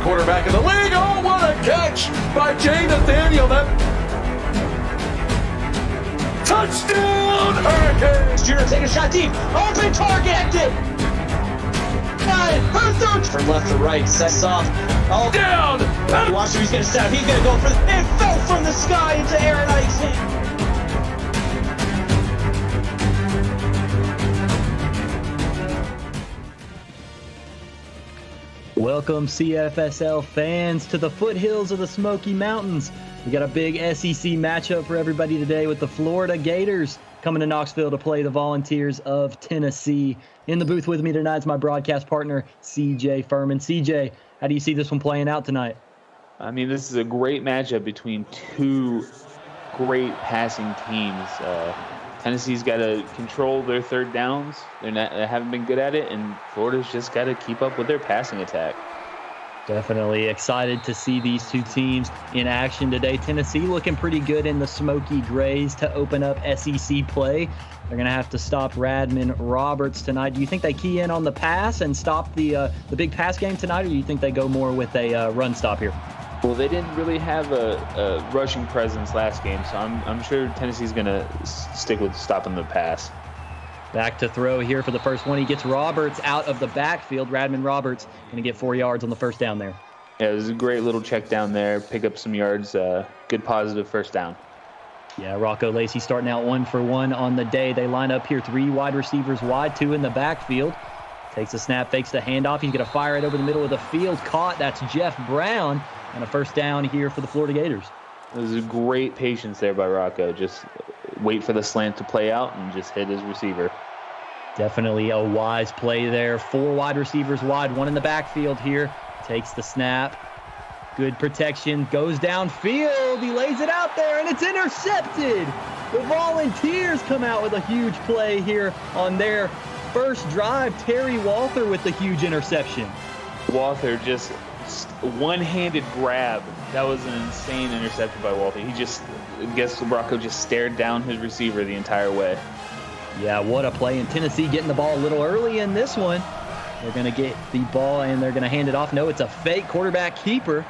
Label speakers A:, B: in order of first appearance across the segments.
A: Quarterback in the league. Oh, what a catch by Jay Nathaniel. That touchdown, Hurricanes.
B: Junior take a shot deep. Open target. From left to right, sets off. All
A: down.
B: Watch him. He's going to set up. He's going to go for it. Fell from the sky into Aaron Ike's hand.
C: Welcome, CFSL fans, to the foothills of the Smoky Mountains. We got a big SEC matchup for everybody today with the Florida Gators coming to Knoxville to play the Volunteers of Tennessee. In the booth with me tonight is my broadcast partner, CJ Furman. CJ, how do you see this one playing out tonight?
D: I mean, this is a great matchup between two great passing teams. Tennessee's got to control their third downs. They haven't been good at it, and Florida's just got to keep up with their passing attack.
C: Definitely excited to see these two teams in action today. Tennessee looking pretty good in the Smoky Grays to open up SEC play. They're going to have to stop Radman Roberts tonight. Do you think they key in on the pass and stop the big pass game tonight, or do you think they go more with a run stop here?
D: Well, they didn't really have a rushing presence last game, so I'm sure Tennessee's going to stick with stopping the pass.
C: Back to throw here for the first one. He gets Roberts out of the backfield. Radman Roberts going to get 4 yards on the first down there.
D: Yeah, it was a great little check down there. Pick up some yards. Good positive first down.
C: Yeah, Rocco Lacey starting out 1 for 1 on the day. They line up here, 3 wide receivers wide, 2 in the backfield. Takes the snap, fakes the handoff. He's going to fire it over the middle of the field. Caught. That's Jeff Brown. And a first down here for the Florida Gators.
D: It was a great patience there by Rocco. Just wait for the slant to play out and just hit his receiver.
C: Definitely a wise play there. 4 wide receivers wide, 1 in the backfield here. Takes the snap. Good protection. Goes downfield. He lays it out there, and it's intercepted. The Volunteers come out with a huge play here on their first drive. Terry Walther with the huge interception.
D: Walther just one-handed grab. That was an insane interception by Walther. He just, I guess Rocco just stared down his receiver the entire way.
C: Yeah, what a play. And Tennessee getting the ball a little early in this one. They're going to get the ball and they're going to hand it off. No, it's a fake quarterback keeper.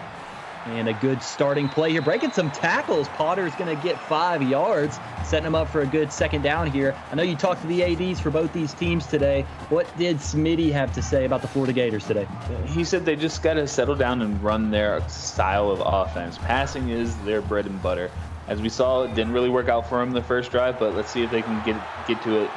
C: And a good starting play here. Breaking some tackles. Potter's going to get 5 yards, setting him up for a good second down here. I know you talked to the ADs for both these teams today. What did Smitty have to say about the Florida Gators today?
D: He said they just got to settle down and run their style of offense. Passing is their bread and butter. As we saw, it didn't really work out for them the first drive, but let's see if they can get to it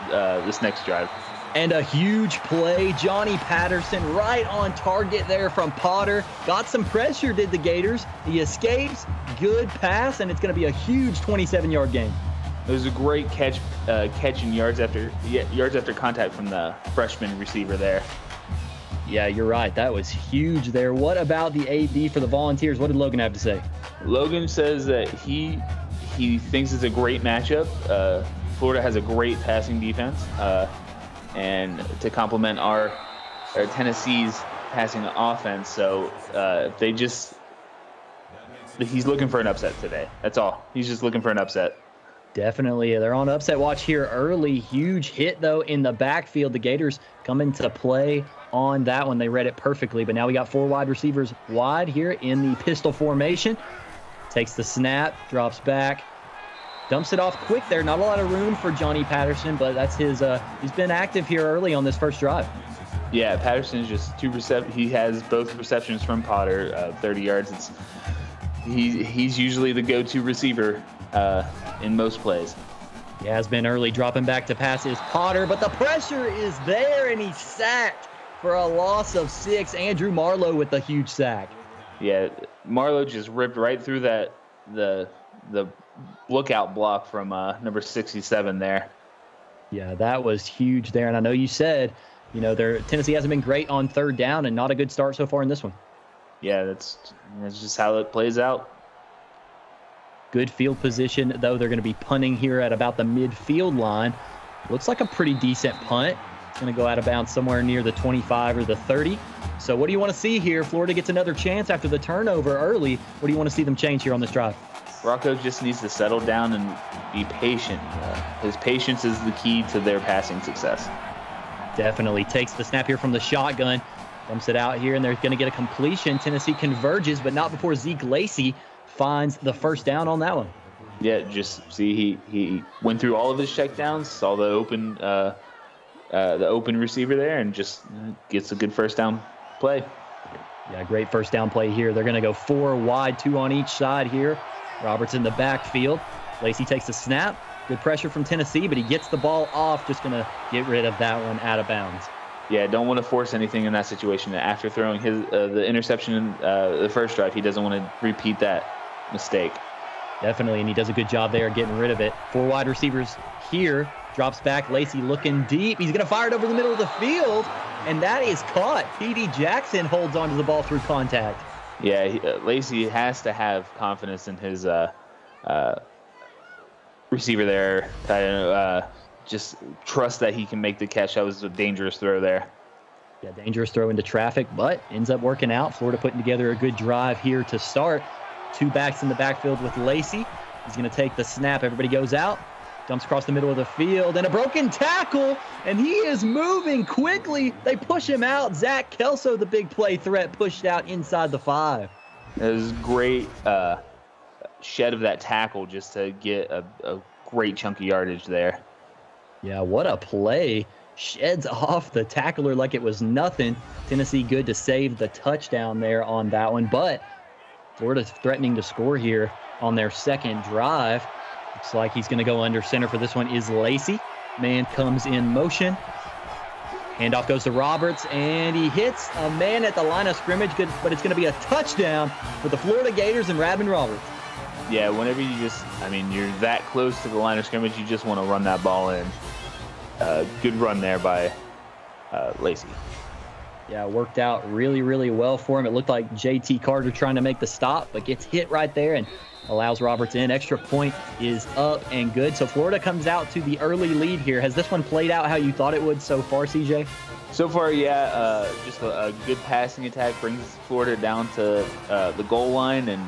D: this next drive.
C: And a huge play. Johnny Patterson right on target there from Potter. Got some pressure, did the Gators. He escapes. Good pass, and it's going to be a huge 27-yard gain.
D: It was a great catching yards after contact from the freshman receiver there.
C: Yeah, you're right. That was huge there. What about the AD for the Volunteers? What did Logan have to say?
D: Logan says that he thinks it's a great matchup. Florida has a great passing defense. And to complement our Tennessee's passing offense. So he's looking for an upset today. That's all. He's just looking for an upset.
C: Definitely. They're on upset watch here early. Huge hit, though, in the backfield. The Gators come into play on that one. They read it perfectly. But now we got 4 wide receivers wide here in the pistol formation. Takes the snap, drops back. Dumps it off quick there. Not a lot of room for Johnny Patterson, but that's his. He's been active here early on this first drive.
D: Yeah, Patterson's just 2 receptions. He has both receptions from Potter, 30 yards. He's usually the go-to receiver in most plays.
C: He has been early, dropping back to pass is Potter, but the pressure is there, and he's sacked for a loss of 6. Andrew Marlowe with the huge sack.
D: Yeah, Marlowe just ripped right through the lookout block from number 67 there.
C: Yeah, that was huge there. And I know you said, Tennessee hasn't been great on third down and not a good start so far in this one.
D: Yeah, that's just how it plays out.
C: Good field position, though. They're going to be punting here at about the midfield line. Looks like a pretty decent punt. It's going to go out of bounds somewhere near the 25 or the 30. So what do you want to see here? Florida gets another chance after the turnover early. What do you want to see them change here on this drive?
D: Rocco just needs to settle down and be patient. His patience is the key to their passing success.
C: Definitely. Takes the snap here from the shotgun. Dumps it out here, and they're going to get a completion. Tennessee converges, but not before Zeke Lacey finds the first down on that one.
D: Yeah, just see he went through all of his checkdowns, saw the open receiver there, and just gets a good first down play.
C: Yeah, great first down play here. They're going to go 4 wide, 2 on each side here. Roberts in the backfield. Lacey takes the snap. Good pressure from Tennessee, but he gets the ball off. Just going to get rid of that one out of bounds.
D: Yeah, don't want to force anything in that situation. After throwing the interception in the first drive, he doesn't want to repeat that mistake.
C: Definitely, and he does a good job there getting rid of it. 4 wide receivers here. Drops back. Lacey looking deep. He's going to fire it over the middle of the field, and that is caught. P.D. Jackson holds onto the ball through contact.
D: Yeah, Lacey has to have confidence in his receiver there. Just trust that he can make the catch. That was a dangerous throw there.
C: Yeah, dangerous throw into traffic, but ends up working out. Florida putting together a good drive here to start. 2 backs in the backfield with Lacey. He's going to take the snap. Everybody goes out. Dumps across the middle of the field, and a broken tackle, and he is moving quickly. They push him out. Zach Kelso, the big play threat, pushed out inside the 5.
D: It was great shed of that tackle just to get a great chunk of yardage there.
C: Yeah, what a play. Sheds off the tackler like it was nothing. Tennessee good to save the touchdown there on that one, but Florida's threatening to score here on their second drive. Looks like he's going to go under center for this one is Lacey. Man comes in motion. Handoff goes to Roberts, and he hits a man at the line of scrimmage, but it's going to be a touchdown for the Florida Gators and Radman Roberts.
D: Yeah, whenever you're that close to the line of scrimmage, you just want to run that ball in. Good run there by Lacey.
C: Yeah, worked out really, really well for him. It looked like JT Carter trying to make the stop, but gets hit right there and allows Roberts in. Extra point is up and good. So Florida comes out to the early lead here. Has this one played out how you thought it would so far, CJ?
D: So far, yeah, just a good passing attack brings Florida down to the goal line, and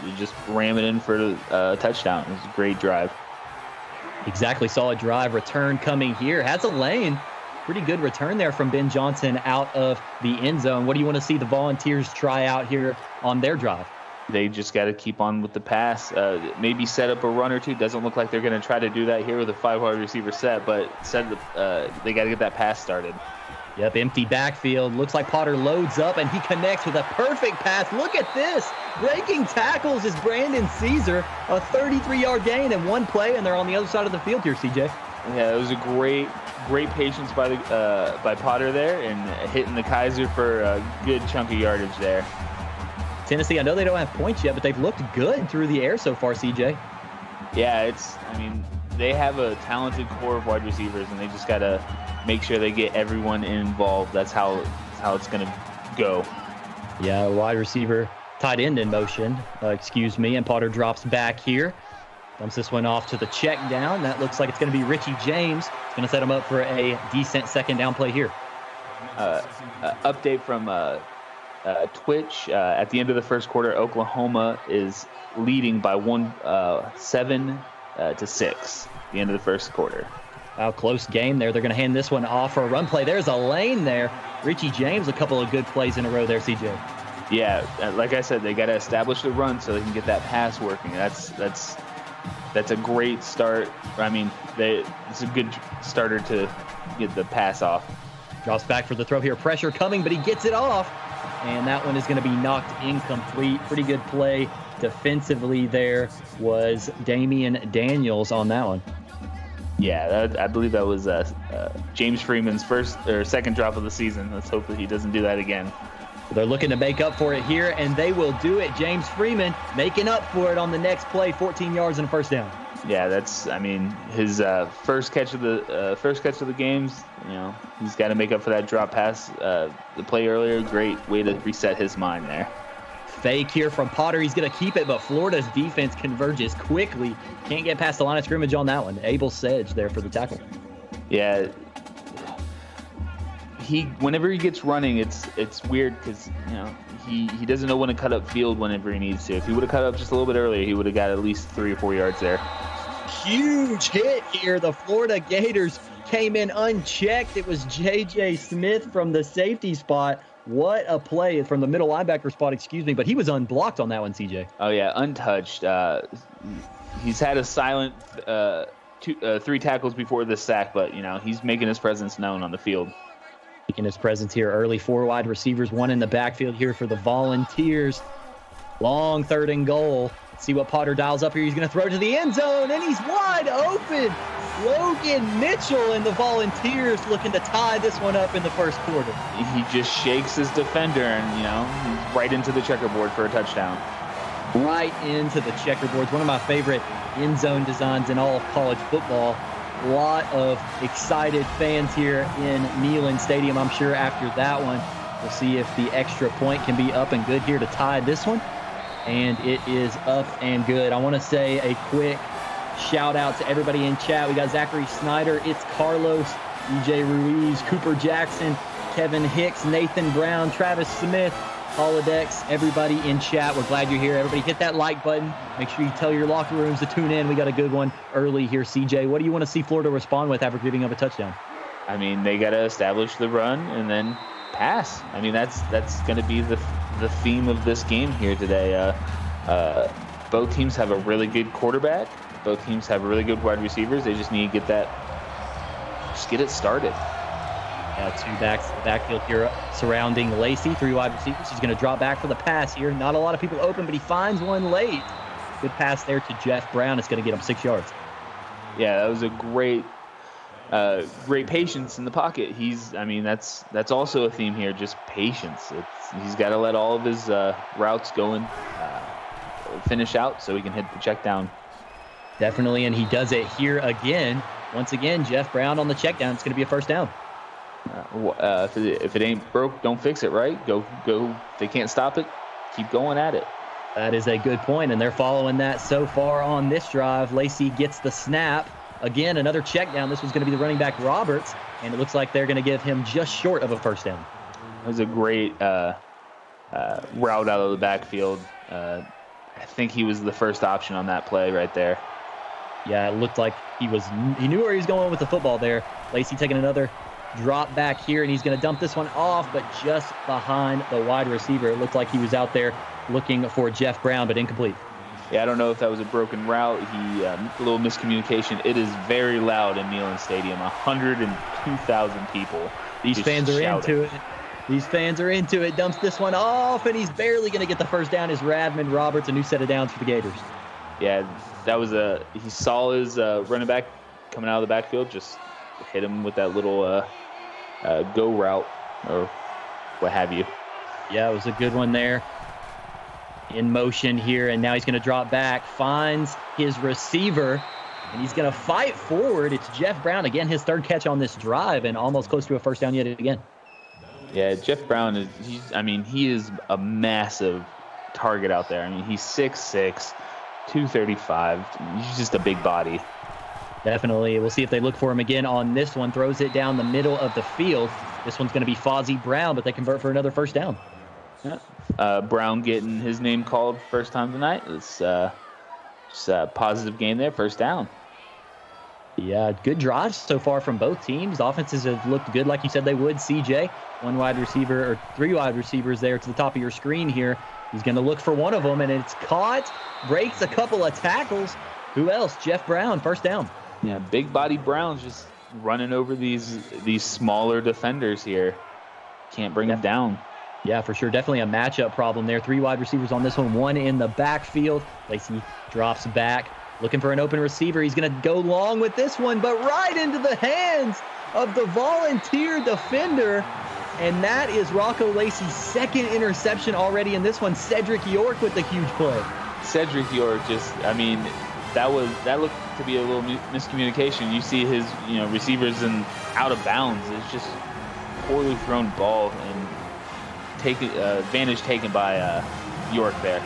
D: you just ram it in for a touchdown. It was a great drive.
C: Exactly. Solid drive. Return coming here. Has a lane. Pretty good return there from Ben Johnson out of the end zone. What do you want to see the Volunteers try out here on their drive?
D: They just got to keep on with the pass. Maybe set up a run or two. Doesn't look like they're going to try to do that here with a 5-wide receiver set, but they got to get that pass started.
C: Yep, empty backfield. Looks like Potter loads up, and he connects with a perfect pass. Look at this. Breaking tackles is Brandon Caesar. A 33-yard gain in one play, and they're on the other side of the field here, CJ.
D: Yeah, it was a great patience by Potter there, and hitting the Kaiser for a good chunk of yardage there.
C: Tennessee, I know they don't have points yet, but they've looked good through the air so far, CJ.
D: Yeah, they have a talented core of wide receivers, and they just got to make sure they get everyone involved. That's how it's going to go.
C: Yeah, wide receiver, tight end in motion, and Potter drops back here. Dumps this one off to the check down. That looks like it's going to be Richie James. It's going to set him up for a decent second down play here.
D: Update from Twitch. At the end of the first quarter, Oklahoma is leading by 7-6 at the end of the first quarter.
C: Wow, close game there. They're going to hand this one off for a run play. There's a lane there. Richie James, a couple of good plays in a row there, CJ.
D: Yeah, like I said, they got to establish the run so they can get that pass working. That's a great start. It's a good starter to get the pass off.
C: Drops back for the throw here. Pressure coming, but he gets it off. And that one is going to be knocked incomplete. Pretty good play defensively there was Damian Daniels on that one.
D: Yeah, I believe that was James Freeman's first or second drop of the season. Let's hope that he doesn't do that again.
C: They're looking to make up for it here, and they will do it. James Freeman making up for it on the next play, 14 yards and a first down.
D: Yeah, that's his first catch of the games. He's got to make up for that drop pass. The play earlier, great way to reset his mind there.
C: Fake here from Potter. He's going to keep it, but Florida's defense converges quickly. Can't get past the line of scrimmage on that one. Abel Sedge there for the tackle.
D: Yeah. Whenever he gets running, it's weird because he doesn't know when to cut up field whenever he needs to. If he would have cut up just a little bit earlier, he would have got at least 3 or 4 yards there.
C: Huge hit here. The Florida Gators came in unchecked. It was J.J. Smith from the safety spot. What a play from the middle linebacker spot, but he was unblocked on that one, CJ.
D: Oh, yeah, untouched. He's had a silent 3 tackles before this sack, but, he's making his presence known on the field.
C: Making his presence here early. 4 wide receivers, 1 in the backfield here for the Volunteers. Long 3rd and goal. Let's see what Potter dials up here. He's going to throw to the end zone, and he's wide open. Logan Mitchell and the Volunteers looking to tie this one up in the first quarter.
D: He just shakes his defender, and, he's right into the checkerboard for a touchdown.
C: Right into the checkerboards. One of my favorite end zone designs in all of college football. A lot of excited fans here in Neyland Stadium, I'm sure, after that one. We'll see if the extra point can be up and good here to tie this one. And it is up and good. I want to say a quick shout out to everybody in chat. We got Zachary Snyder, It's Carlos, EJ Ruiz, Cooper Jackson, Kevin Hicks, Nathan Brown, Travis Smith, Holodex, everybody in chat. We're glad you're here. Everybody hit that like button. Make sure you tell your locker rooms to tune in. We got a good one early here. CJ, what do you want to see Florida respond with after giving up a touchdown?
D: They got to establish the run and then pass. That's going to be the theme of this game here today. Both teams have a really good quarterback. Both teams have really good wide receivers. They just need to get it started.
C: Yeah, 2 backs in the backfield here surrounding Lacey. 3 wide receivers. He's going to drop back for the pass here. Not a lot of people open, but he finds one late. Good pass there to Jeff Brown. It's going to get him 6 yards.
D: Yeah, that was a great patience in the pocket. That's also a theme here, just patience. He's got to let all of his routes go and finish out so he can hit the check down.
C: Definitely, and he does it here again. Once again, Jeff Brown on the check down. It's going to be a first down.
D: If it ain't broke, don't fix it, right? Go. If they can't stop it, keep going at it.
C: That is a good point, and they're following that so far on this drive. Lacey gets the snap. Again, another check down. This was going to be the running back Roberts, and it looks like they're going to give him just short of a first down.
D: It was a great route out of the backfield. I think he was the first option on that play right there.
C: Yeah, it looked like he knew where he was going with the football there. Lacey taking another drop back here, and he's going to dump this one off, but just behind the wide receiver. It looked like he was out there looking for Jeff Brown, but incomplete.
D: Yeah, I don't know if that was a broken route. A little miscommunication. It is very loud in Neyland Stadium. 102,000 people.
C: These fans are into it. These fans are into it. Dumps this one off, and he's barely going to get the first down. Is Radman Roberts, a new set of downs for the Gators.
D: Yeah, that was he saw his running back coming out of the backfield, just hit him with that little go route or what have you.
C: Yeah, it was a good one there. In motion here, and now he's going to drop back, finds his receiver, and he's going to fight forward. It's Jeff Brown, again, his third catch on this drive, and almost close to a first down yet again.
D: Yeah, Jeff Brown, he is a massive target out there. I mean, he's 6'6", 235. He's just a big body.
C: Definitely. We'll see if they look for him again on this one. Throws it down the middle of the field. This one's going to be Fozzie Brown, but they convert for another first down.
D: Yeah. Brown getting his name called first time tonight. It's just a positive game there, first down.
C: Yeah, good drives so far from both teams. Offenses have looked good like you said they would. CJ, three wide receivers there to the top of your screen here. He's going to look for one of them, and it's caught. Breaks a couple of tackles. Who else? Jeff Brown, first down.
D: Yeah, big body Brown's just running over these smaller defenders here. Can't bring him down.
C: Yeah, for sure. Definitely a matchup problem there. Three wide receivers on this one in the backfield. Lacey drops back, looking for an open receiver. He's going to go long with this one, but right into the hands of the volunteer defender. And that is Rocco Lacey's second interception already in this one. Cedric York with the huge play.
D: Cedric York that looked to be a little miscommunication. You see his receivers out of bounds. It's just poorly thrown ball and advantage taken by York there.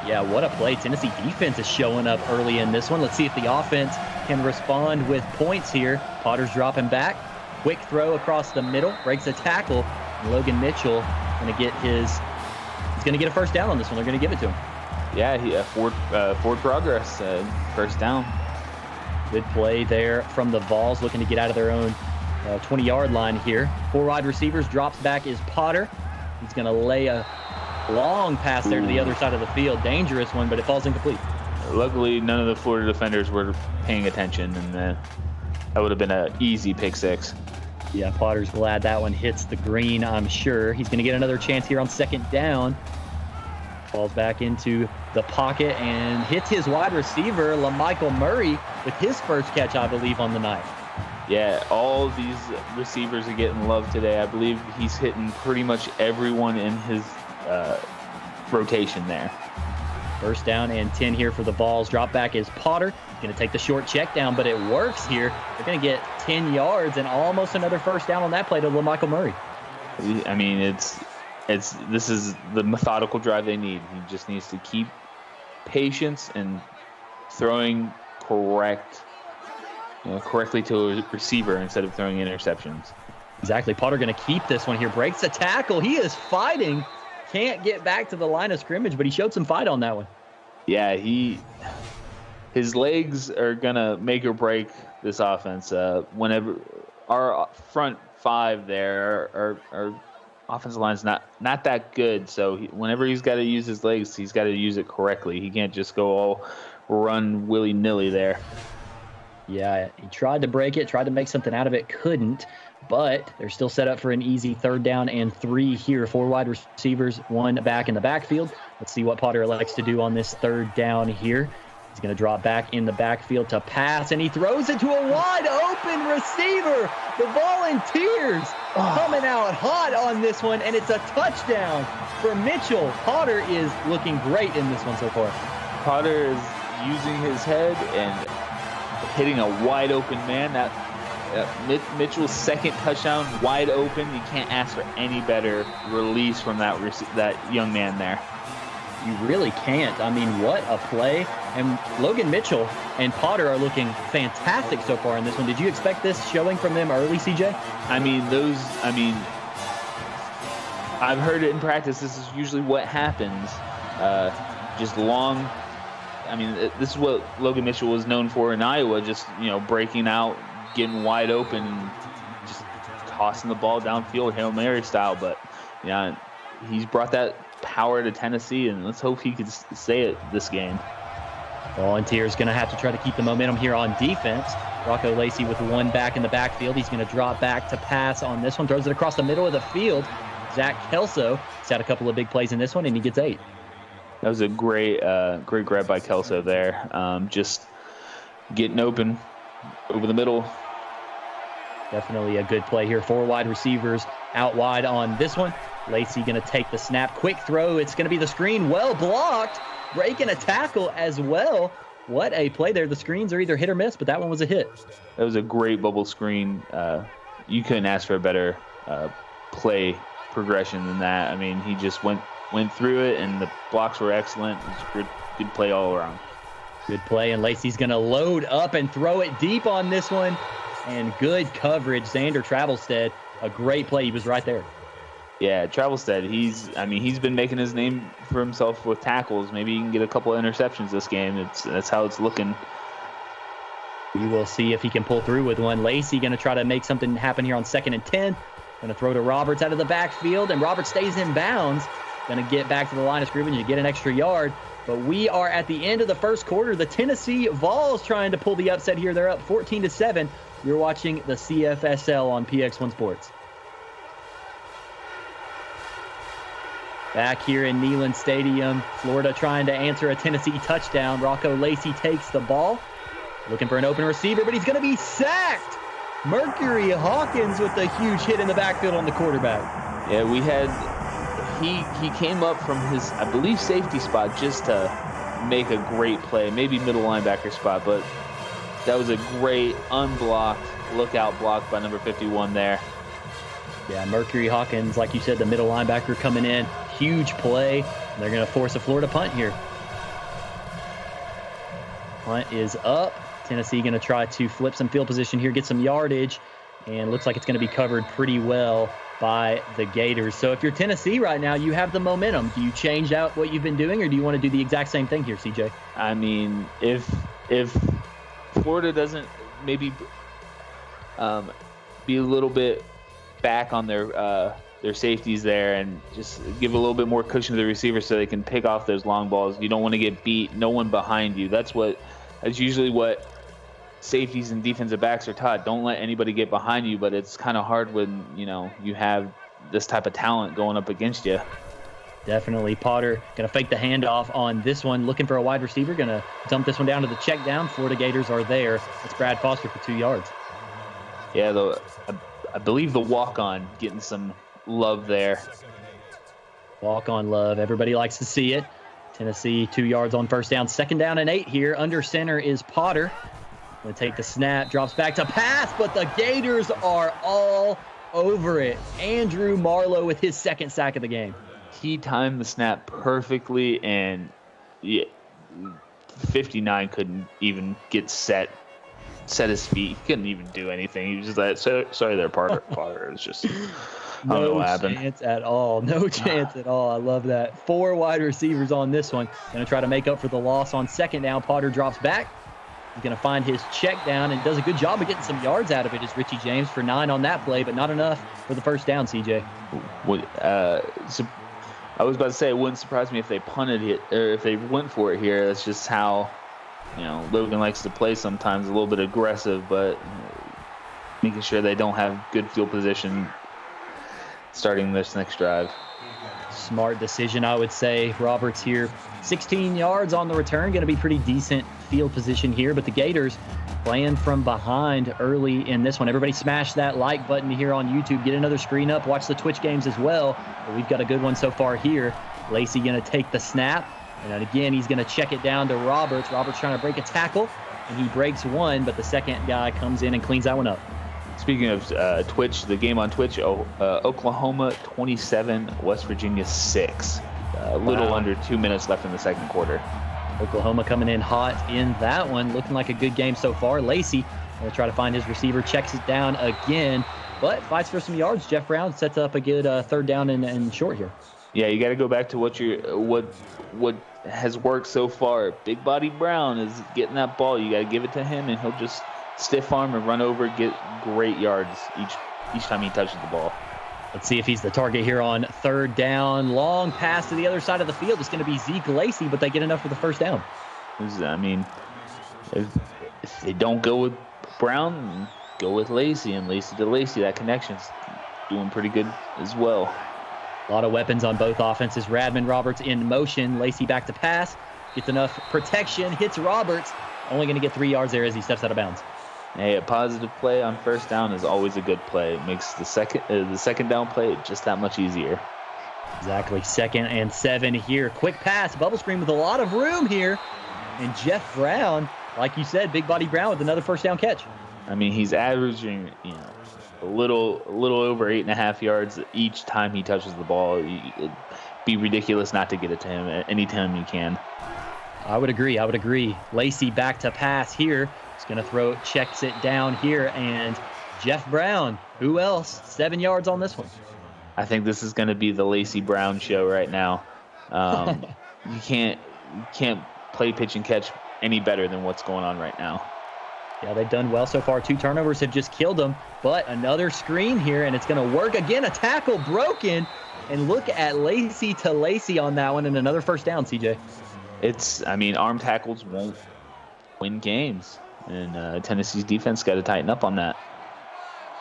C: Yeah, what a play. Tennessee defense is showing up early in this one. Let's see if the offense can respond with points here. Potter's dropping back. Quick throw across the middle. Breaks a tackle. And Logan Mitchell he's going to get a first down on this one. They're going to give it to him.
D: Yeah, forward progress. First down.
C: Good play there from the Vols, looking to get out of their own 20-yard line here. Four wide receivers. Drops back is Potter. He's going to lay a long pass there to the other side of the field. Dangerous one, but it falls incomplete.
D: Luckily, none of the Florida defenders were paying attention, and that would have been an easy pick six.
C: Yeah, Potter's glad that one hits the green, I'm sure. He's going to get another chance here on second down. Falls back into the pocket and hits his wide receiver, LaMichael Murray, with his first catch, I believe, on the night.
D: Yeah, all these receivers are getting love today. I believe he's hitting pretty much everyone in his rotation there.
C: First down and 10 here for the Vols. Drop back is Potter. He's going to take the short check down, but it works here. They're going to get 10 yards and almost another first down on that play to LaMichael Murray.
D: I mean, this is the methodical drive they need. He just needs to keep patience and throwing correctly to a receiver instead of throwing interceptions.
C: Exactly. Potter going to keep this one here. Breaks the tackle. He is fighting. Can't get back to the line of scrimmage, but he showed some fight on that one. Yeah,
D: his legs are going to make or break this offense. Whenever our front five there, our offensive line's not that good, so whenever he's got to use his legs, he's got to use it correctly. He can't just go all run willy-nilly there.
C: Yeah, he tried to break it, tried to make something out of it, couldn't. But they're still set up for an easy third down and 3 here. 4 wide receivers, 1 back in the backfield. Let's see what Potter likes to do on this third down here. He's going to drop back in the backfield to pass, and he throws it to a wide open receiver. The Volunteers coming out hot on this one, and it's a touchdown for Mitchell. Potter is looking great in this one so far.
D: Potter is using his head and hitting a wide open man. Mitchell's second touchdown, wide open. You can't ask for any better release from that young man there.
C: You really can't. I mean, what a play. And Logan Mitchell and Potter are looking fantastic so far in this one. Did you expect this showing from them early, CJ?
D: I've heard it in practice. This is usually what happens. Just long. This is what Logan Mitchell was known for in Iowa, just, breaking out, getting wide open, and just tossing the ball downfield, Hail Mary style. But, he's brought that power to Tennessee, and let's hope he can say it this game.
C: Volunteers going to have to try to keep the momentum here on defense. Rocco Lacey with one back in the backfield. He's going to drop back to pass on this one. Throws it across the middle of the field. Zach Kelso has had a couple of big plays in this one, and he gets 8.
D: That was a great grab by Kelso there. Just getting open over the middle.
C: Definitely a good play here. 4 wide receivers out wide on this one. Lacey going to take the snap. Quick throw. It's going to be the screen. Well blocked. Breaking a tackle as well. What a play there. The screens are either hit or miss, but that one was a hit.
D: That was a great bubble screen. You couldn't ask for a better play progression than that. He just went through it, and the blocks were excellent. It was a good play all around.
C: Good play, and Lacey's going to load up and throw it deep on this one. And good coverage. Xander Travelstead, a great play. He was right there.
D: Yeah, Travelstead, he's been making his name for himself with tackles. Maybe he can get a couple of interceptions this game. That's how it's looking.
C: We will see if he can pull through with one. Lacey going to try to make something happen here on 2nd and 10. Going to throw to Roberts out of the backfield, and Roberts stays in bounds. Going to get back to the line of scrimmage and get an extra yard. But we are at the end of the first quarter. The Tennessee Vols trying to pull the upset here. They're up 14-7. You're watching the CFSL on PX1 Sports. Back here in Neyland Stadium, Florida trying to answer a Tennessee touchdown. Rocco Lacey takes the ball, looking for an open receiver, but he's going to be sacked. Mercury Hawkins with a huge hit in the backfield on the quarterback.
D: Yeah, he came up from his, I believe, safety spot just to make a great play, maybe middle linebacker spot, but that was a great unblocked lookout block by number 51 there.
C: Yeah, Mercury Hawkins, like you said, the middle linebacker coming in. Huge play. They're going to force a Florida punt here. Punt is up. Tennessee going to try to flip some field position here, get some yardage, and looks like it's going to be covered pretty well by the Gators. So if you're Tennessee right now, you have the momentum. Do you change out what you've been doing, or do you want to do the exact same thing here, CJ?
D: If Florida doesn't maybe be a little bit back on their safeties there and just give a little bit more cushion to the receivers so they can pick off those long balls. You don't want to get beat. No one behind you. That's usually what safeties and defensive backs are taught. Don't let anybody get behind you, but it's kind of hard when, you have this type of talent going up against you.
C: Definitely. Potter going to fake the handoff on this one, looking for a wide receiver, going to dump this one down to the check down. Florida Gators are there. It's Brad Foster for 2 yards.
D: Yeah, I believe the walk-on getting some love there.
C: Walk-on love. Everybody likes to see it. Tennessee 2 yards on first down. 2nd down and 8 here. Under center is Potter. Going to take the snap. Drops back to pass, but the Gators are all over it. Andrew Marlowe with his 2nd sack of the game.
D: He timed the snap perfectly, and 59 couldn't even get set his feet. He couldn't even do anything. He was just like, sorry there, Potter. It was just, I don't know what happened.
C: No chance at all. No chance at all. I love that. 4 wide receivers on this one. Going to try to make up for the loss on 2nd down. Potter drops back. He's going to find his check down and does a good job of getting some yards out of it. Is Richie James for 9 on that play, but not enough for the first down, CJ.
D: I was about to say it wouldn't surprise me if they punted it or if they went for it here. That's just how Logan likes to play sometimes, a little bit aggressive, but making sure they don't have good field position starting this next drive.
C: Smart decision, I would say. Roberts here, 16 yards on the return. Going to be pretty decent field position here, but the Gators playing from behind early in this one. Everybody smash that like button here on YouTube. Get another screen up. Watch the Twitch games as well. But we've got a good one so far here. Lacey going to take the snap. And then again, he's going to check it down to Roberts. Roberts trying to break a tackle, and he breaks one, but the second guy comes in and cleans that one up.
D: Speaking of Twitch, the game on Twitch, Oklahoma 27, West Virginia 6. A little under 2 minutes left in the second quarter.
C: Oklahoma coming in hot in that one. Looking like a good game so far. Lacey will try to find his receiver, checks it down again, but fights for some yards. Jeff Brown sets up a good third down and short here.
D: Yeah, you got to go back to what has worked so far. Big Body Brown is getting that ball. You got to give it to him, and he'll just stiff arm and run over, get great yards each time he touches the ball.
C: Let's see if he's the target here on third down. Long pass to the other side of the field. It's going to be Zeke Lacey, but they get enough for the first down.
D: I mean, if they don't go with Brown, go with Lacey, and Lacey to Lacey. That connection's doing pretty good as well.
C: A lot of weapons on both offenses. Radman Roberts in motion. Lacey back to pass. Gets enough protection. Hits Roberts. Only going to get 3 yards there as he steps out of bounds.
D: Hey, a positive play on first down is always a good play. It makes the second down play just that much easier.
C: Exactly. 2nd and 7 here. Quick pass. Bubble screen with a lot of room here. And Jeff Brown, like you said, Big Body Brown with another first down catch.
D: I mean, he's averaging, a little over 8.5 yards each time he touches the ball. It'd be ridiculous not to get it to him anytime you can.
C: I would agree. Lacey back to pass here. He's going to throw, checks it down here, and Jeff Brown, who else? 7 yards on this one.
D: I think this is going to be the Lacey Brown show right now. You can't play pitch and catch any better than what's going on right now.
C: Yeah, they've done well so far. 2 turnovers have just killed them, but another screen here, and it's going to work again. A tackle broken, and look at Lacey to Lacey on that one, and another first down, CJ.
D: Arm tackles won't win games, and Tennessee's defense got to tighten up on that.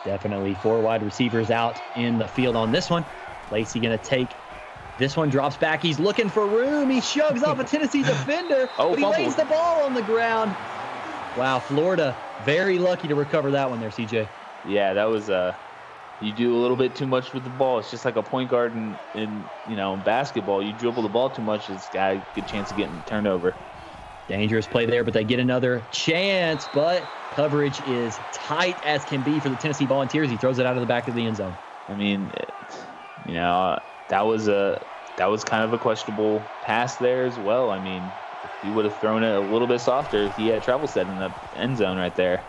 C: Definitely 4 wide receivers out in the field on this one. Lacey going to take this one, drops back. He's looking for room. He shoves off a Tennessee defender, but he lays the ball on the ground. Wow, Florida very lucky to recover that one there, CJ.
D: Yeah, that was you do a little bit too much with the ball. It's just like a point guard in basketball. You dribble the ball too much, it's got a good chance of getting a turnover.
C: Dangerous play there, but they get another chance, but coverage is tight as can be for the Tennessee Volunteers. He throws it out of the back of the end zone.
D: I mean, that was kind of a questionable pass there as well. I mean, if he would have thrown it a little bit softer, he had travel set in the end zone right there.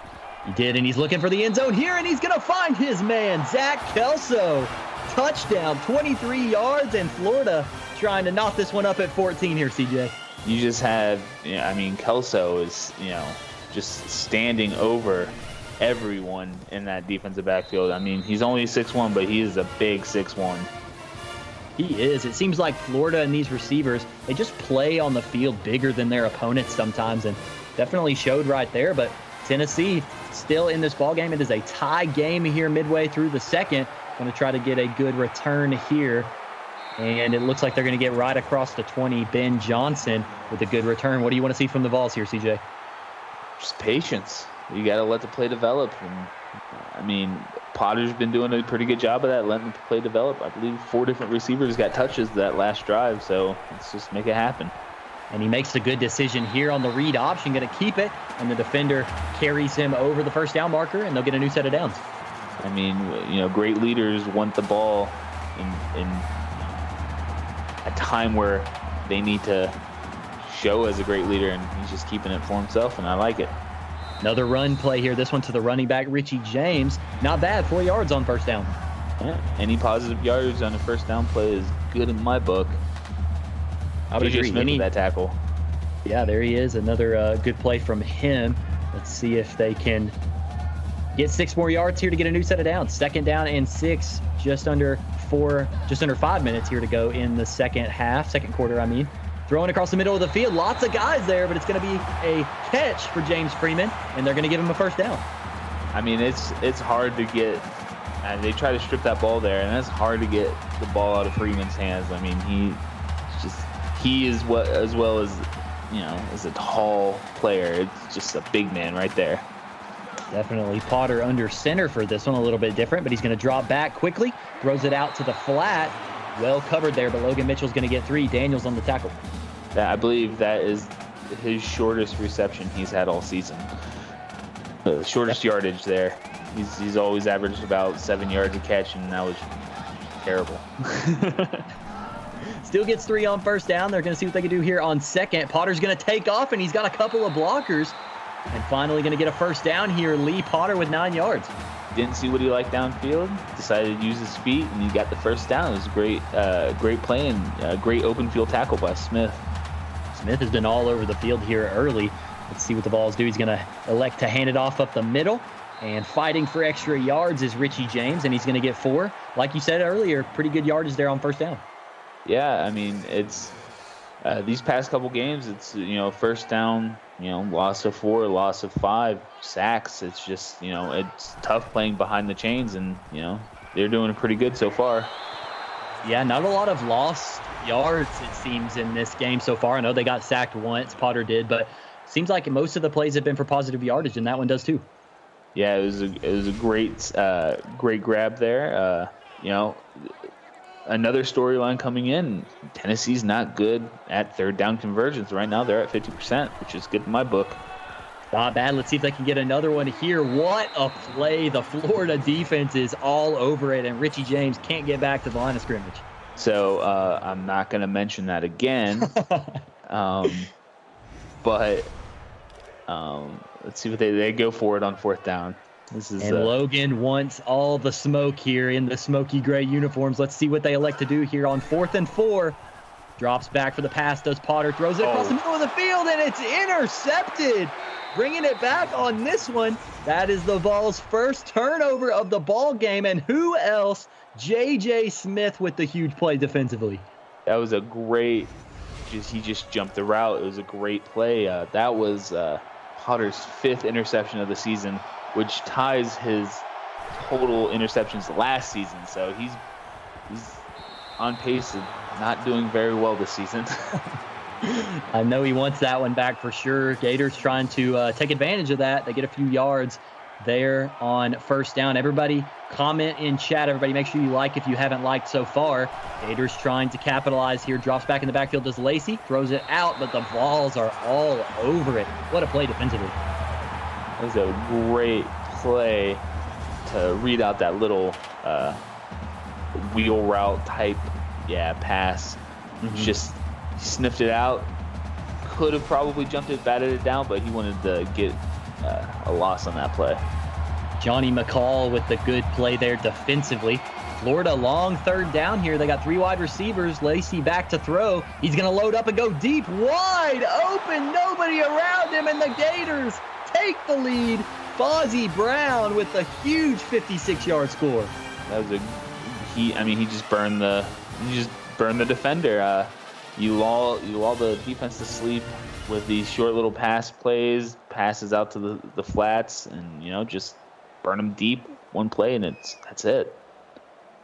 C: He did, and he's looking for the end zone here, and he's going to find his man, Zach Kelso. Touchdown, 23 yards, and Florida trying to knock this one up at 14 here, CJ.
D: You just have, Kelso is, just standing over everyone in that defensive backfield. I mean, he's only 6'1", but he is a big 6'1".
C: He is. It seems like Florida and these receivers, they just play on the field bigger than their opponents sometimes, and definitely showed right there. But Tennessee still in this ballgame. It is a tie game here midway through the second. Going to try to get a good return here. And it looks like they're going to get right across the 20. Ben Johnson with a good return. What do you want to see from the Vols here, CJ?
D: Just patience. You got to let the play develop. And, I mean, Potter's been doing a pretty good job of that, letting the play develop. I believe 4 different receivers got touches that last drive, so let's just make it happen.
C: And he makes a good decision here on the read option, going to keep it, and the defender carries him over the first down marker, and they'll get a new set of downs.
D: I mean, great leaders want the ball in a time where they need to show as a great leader, and he's just keeping it for himself, and I like it.
C: Another run play here, this one to the running back, Richie James. Not bad, 4 yards on first down.
D: Yeah, any positive yards on a first down play is good in my book.
C: I would agree.
D: Smith with that tackle.
C: Yeah, there he is. Another good play from him. Let's see if they can get 6 more yards here to get a new set of downs. 2nd down and 6, just under 5 minutes here to go in the second quarter, I mean. Throwing across the middle of the field. Lots of guys there, but it's going to be a catch for James Freeman, and they're going to give him a first down.
D: I mean, it's hard to get. They try to strip that ball there, and it's hard to get the ball out of Freeman's hands. I mean, he is as well as as a tall player. It's just a big man right there.
C: Definitely Potter under center for this one, a little bit different, but he's going to drop back quickly, throws it out to the flat. Well covered there, but Logan Mitchell's going to get 3. Daniels on the tackle.
D: I believe that is his shortest reception he's had all season. The shortest yardage there. He's always averaged about 7 yards a catch, and that was terrible.
C: Still gets 3 on first down. They're going to see what they can do here on second. Potter's going to take off, and he's got a couple of blockers. And finally going to get a first down here. Lee Potter with 9 yards.
D: Didn't see what he liked downfield. Decided to use his feet, and he got the first down. It was a great play and great open field tackle by Smith.
C: Smith has been all over the field here early. Let's see what the Vols do. He's going to elect to hand it off up the middle. And fighting for extra yards is Richie James, and he's going to get 4. Like you said earlier, pretty good yardage there on first down.
D: Yeah, I mean, it's these past couple games, it's, first down, loss of 4, loss of 5, sacks. It's just, it's tough playing behind the chains, and, they're doing pretty good so far.
C: Yeah, not a lot of lost yards, it seems, in this game so far. I know they got sacked once, Potter did, but seems like most of the plays have been for positive yardage, and that one does too.
D: Yeah, it was a great grab there. Another storyline coming in. Tennessee's not good at third down conversions. Right now they're at 50%, which is good in my book.
C: Not bad. Let's see if they can get another one here. What a play. The Florida defense is all over it, and Richie James can't get back to the line of scrimmage.
D: So I'm not going to mention that again. But let's see what they go for it on fourth down.
C: Logan wants all the smoke here in the smoky gray uniforms. Let's see what they elect to do here on 4th and 4. Drops back for the pass, does Potter, throws it across the middle of the field, and it's intercepted. Bringing it back on this one. That is the Vols' first turnover of the ball game, and who else? J.J. Smith with the huge play defensively.
D: That was a great, he just jumped the route. It was a great play. That was Potter's 5th interception of the season, which ties his total interceptions last season. So he's on pace of not doing very well this season.
C: I know he wants that one back for sure. Gators trying to take advantage of that. They get a few yards there on first down. Everybody comment in chat. Everybody make sure you like if you haven't liked so far. Gators trying to capitalize here. Drops back in the backfield, does Lacey. Throws it out, but the Vols are all over it. What a play defensively.
D: It was a great play to read out that little wheel route type pass. Just sniffed it out. Could have probably jumped it, batted it down, but he wanted to get a loss on that play.
C: Johnny McCall with the good play there defensively. Florida long third down here. They got 3 wide receivers. Lacey back to throw. He's going to load up and go deep, wide open, nobody around him, and the Gators take the lead. Fozzie Brown with a huge 56-yard score.
D: That was he just burned the defender. You lull the defense to sleep with these short little passes out to the flats, and just burn them deep, one play, and that's it.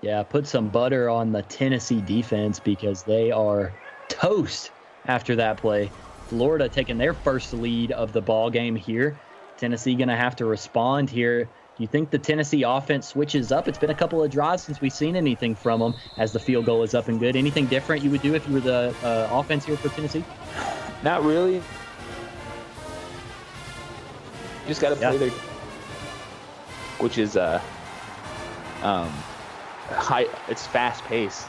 C: Yeah, put some butter on the Tennessee defense because they are toast after that play. Florida taking their first lead of the ball game here. Tennessee going to have to respond here. Do you think the Tennessee offense switches up? It's been a couple of drives since we've seen anything from them as the field goal is up and good. Anything different you would do if you were the offense here for Tennessee?
D: Not really. You just got to play their, which is high. It's fast pace.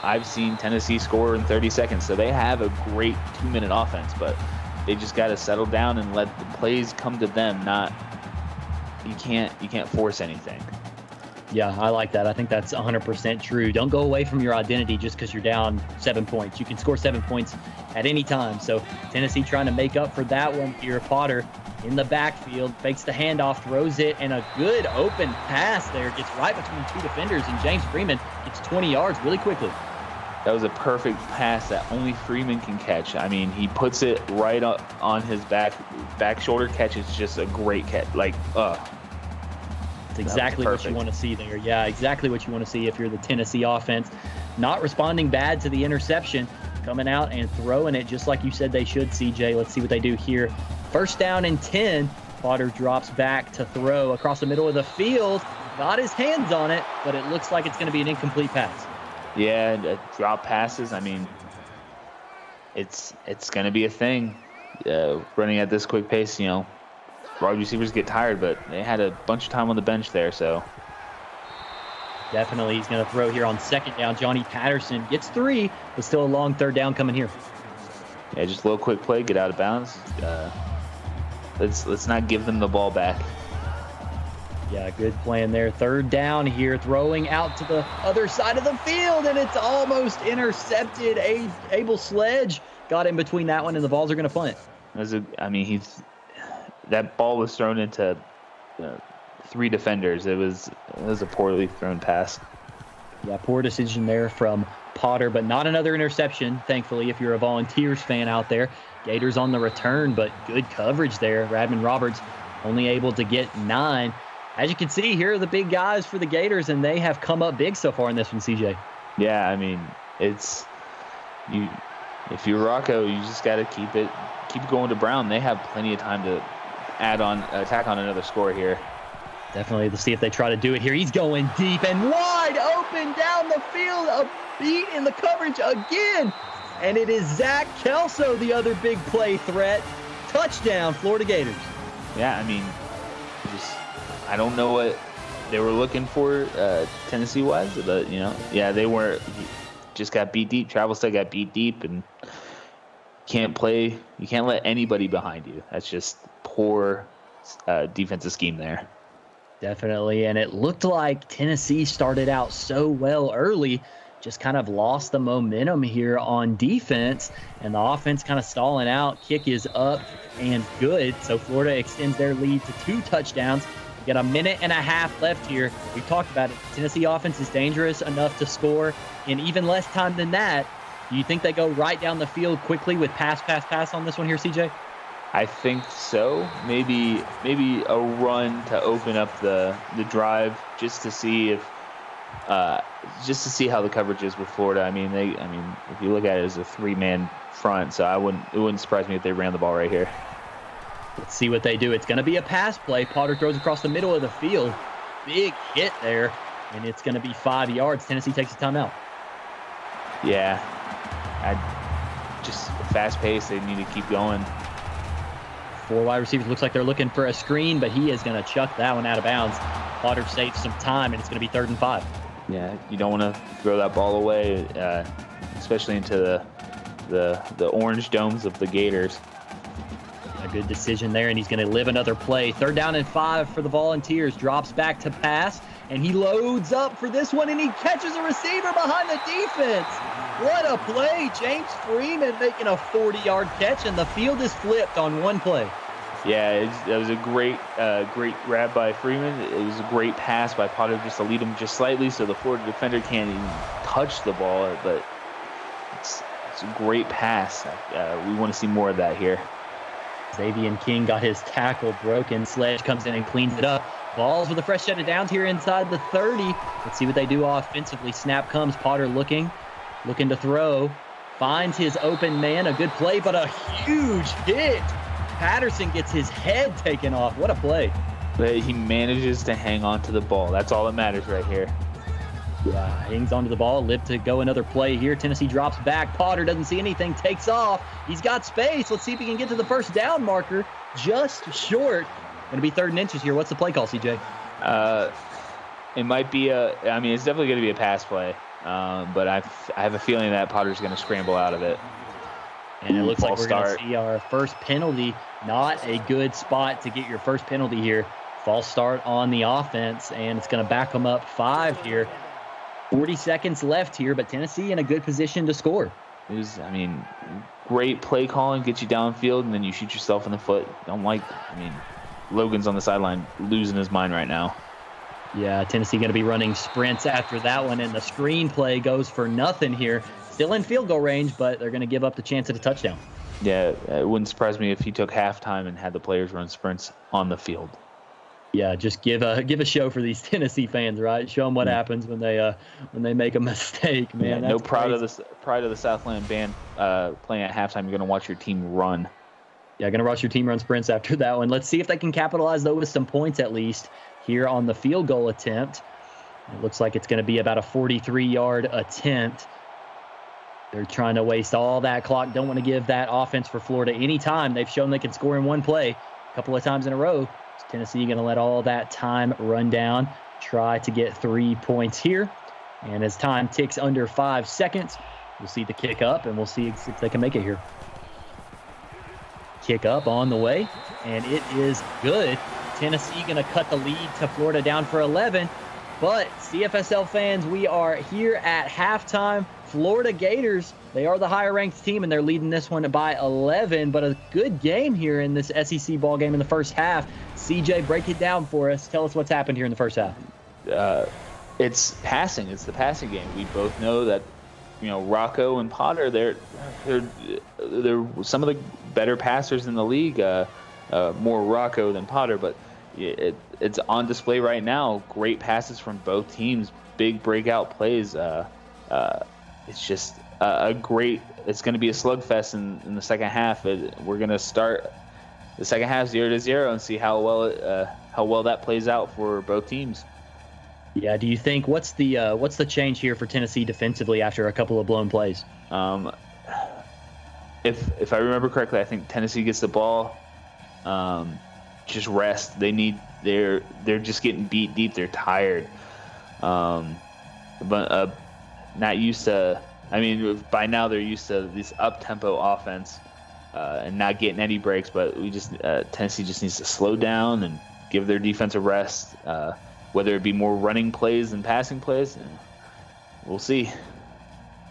D: I've seen Tennessee score in 30 seconds, so they have a great 2-minute offense, but they just got to settle down and let the plays come to them. You can't force anything.
C: Yeah, I like that. I think that's 100% true. Don't go away from your identity just because you're down 7 points. You can score 7 points at any time. So Tennessee trying to make up for that one here. Potter in the backfield, fakes the handoff, throws it, and a good open pass there. Gets right between 2 defenders, and James Freeman gets 20 yards really quickly.
D: That was a perfect pass that only Freeman can catch. I mean, he puts it right on his back shoulder catch. It's just a great catch.
C: It's exactly what you want to see there. Yeah, exactly what you want to see if you're the Tennessee offense. Not responding bad to the interception, coming out and throwing it just like you said they should, CJ. Let's see what they do here. First down and 10. Potter drops back to throw across the middle of the field. Got his hands on it, but it looks like it's going to be an incomplete pass.
D: Yeah, drop passes. I mean, it's going to be a thing. Running at this quick pace, wide receivers get tired, but they had a bunch of time on the bench there, so.
C: Definitely he's going to throw here on second down. Johnny Patterson gets 3, but still a long third down coming here.
D: Yeah, just a little quick play, get out of bounds. Let's not give them the ball back.
C: Yeah, good plan there. Third down here, throwing out to the other side of the field, and it's almost intercepted. Abel Sledge got in between that one, and the Vols are going to punt.
D: That ball was thrown into 3 defenders. It was a poorly thrown pass.
C: Yeah, poor decision there from Potter, but not another interception, thankfully, if you're a Volunteers fan out there. Gators on the return, but good coverage there. Radman Roberts only able to get 9. As you can see, here are the big guys for the Gators, and they have come up big so far in this one, CJ.
D: Yeah, I mean, if you're Rocco, you just got to keep going to Brown. They have plenty of time to attack on another score here.
C: Definitely. Let's see if they try to do it here. He's going deep and wide open down the field. A beat in the coverage again. And it is Zach Kelso, the other big play threat. Touchdown, Florida Gators.
D: Yeah, I mean, I don't know what they were looking for Tennessee-wise, but, they weren't. Just got beat deep. Travel State got beat deep, and you can't let anybody behind you. That's just poor defensive scheme there.
C: Definitely, and it looked like Tennessee started out so well early, just kind of lost the momentum here on defense, and the offense kind of stalling out. Kick is up and good, so Florida extends their lead to 2 touchdowns. We got a minute and a half left here. We talked about it. Tennessee offense is dangerous enough to score in even less time than that. Do you think they go right down the field quickly with pass on this one here, CJ?
D: I think so. Maybe a run to open up the drive just to see how the coverage is with Florida. I mean, if you look at it as a 3-man front, so it wouldn't surprise me if they ran the ball right here.
C: Let's see what they do. It's going to be a pass play. Potter throws across the middle of the field. Big hit there, and it's going to be 5 yards. Tennessee takes a timeout.
D: Yeah, just fast pace. They need to keep going.
C: 4 wide receivers. Looks like they're looking for a screen, but he is going to chuck that one out of bounds. Potter saves some time, and it's going to be 3rd and 5.
D: Yeah, you don't want to throw that ball away, especially into the orange domes of the Gators.
C: A good decision there, and he's going to live another play. 3rd down and 5 for the Volunteers. Drops back to pass, and he loads up for this one, and he catches a receiver behind the defense. What a play. James Freeman making a 40-yard catch, and the field is flipped on one play.
D: Yeah, that was a great grab by Freeman. It was a great pass by Potter just to lead him just slightly so the Florida defender can't even touch the ball, but it's a great pass. We want to see more of that here.
C: Xavier King got his tackle broken. Sledge comes in and cleans it up. Balls with a fresh set of downs here inside the 30. Let's see what they do offensively. Snap comes. Potter looking to throw. Finds his open man. A good play, but a huge hit. Patterson gets his head taken off. What a play.
D: But he manages to hang on to the ball. That's all that matters right here.
C: Yeah, hangs onto the ball. Live to go another play here. Tennessee drops back. Potter doesn't see anything. Takes off. He's got space. Let's see if he can get to the 1st down marker. Just short. Going to be 3rd and inches here. What's the play call, CJ?
D: It might be it's definitely going to be a pass play. But I have a feeling that Potter's going to scramble out of it.
C: And it looks like we're going to see our first penalty. Not a good spot to get your first penalty here. False start on the offense, and it's going to back them up 5 here. 40 seconds left here, but Tennessee in a good position to score.
D: It was, great play calling, get you downfield, and then you shoot yourself in the foot. Logan's on the sideline losing his mind right now.
C: Yeah, Tennessee going to be running sprints after that one, and the screen play goes for nothing here. Still in field goal range, but they're going to give up the chance at a touchdown.
D: Yeah, it wouldn't surprise me if he took halftime and had the players run sprints on the field.
C: Yeah, just give a show for these Tennessee fans, right? Show them what happens when they make a mistake, man.
D: Yeah, pride of the Southland band playing at halftime. You're going to watch your team run.
C: Yeah, going to watch your team run sprints after that one. Let's see if they can capitalize, though, with some points at least here on the field goal attempt. It looks like it's going to be about a 43-yard attempt. They're trying to waste all that clock. Don't want to give that offense for Florida any time. They've shown they can score in one play. a couple of times in a row. Is Tennessee going to let all that time run down, try to get 3 points here? And as time ticks under 5 seconds, we'll see the kick up, and we'll see if they can make it here. Kick up on the way, and it is good. Tennessee going to cut the lead to Florida down for 11. But CFSL fans, we are here at halftime. Florida Gators, they are the higher-ranked team, and they're leading this one by 11. But a good game here in this SEC ball game in the first half. CJ, break it down for us. Tell us what's happened here in the first half.
D: It's passing. It's the passing game. We both know that, Rocco and Potter, they're some of the better passers in the league. More Rocco than Potter, but it's on display right now. Great passes from both teams, big breakout plays. It's just it's going to be a slugfest in the second half. We're going to start the second half 0-0 and see how well that plays out for both teams.
C: Yeah, do you think what's the change here for Tennessee defensively after a couple of blown plays?
D: If I remember correctly, I think Tennessee gets the ball. Just rest. They're just getting beat deep. They're tired. But not used to. I mean, by now they're used to this up-tempo offense and not getting any breaks. But Tennessee just needs to slow down and give their defense a rest. Whether it be more running plays than passing plays, we'll see.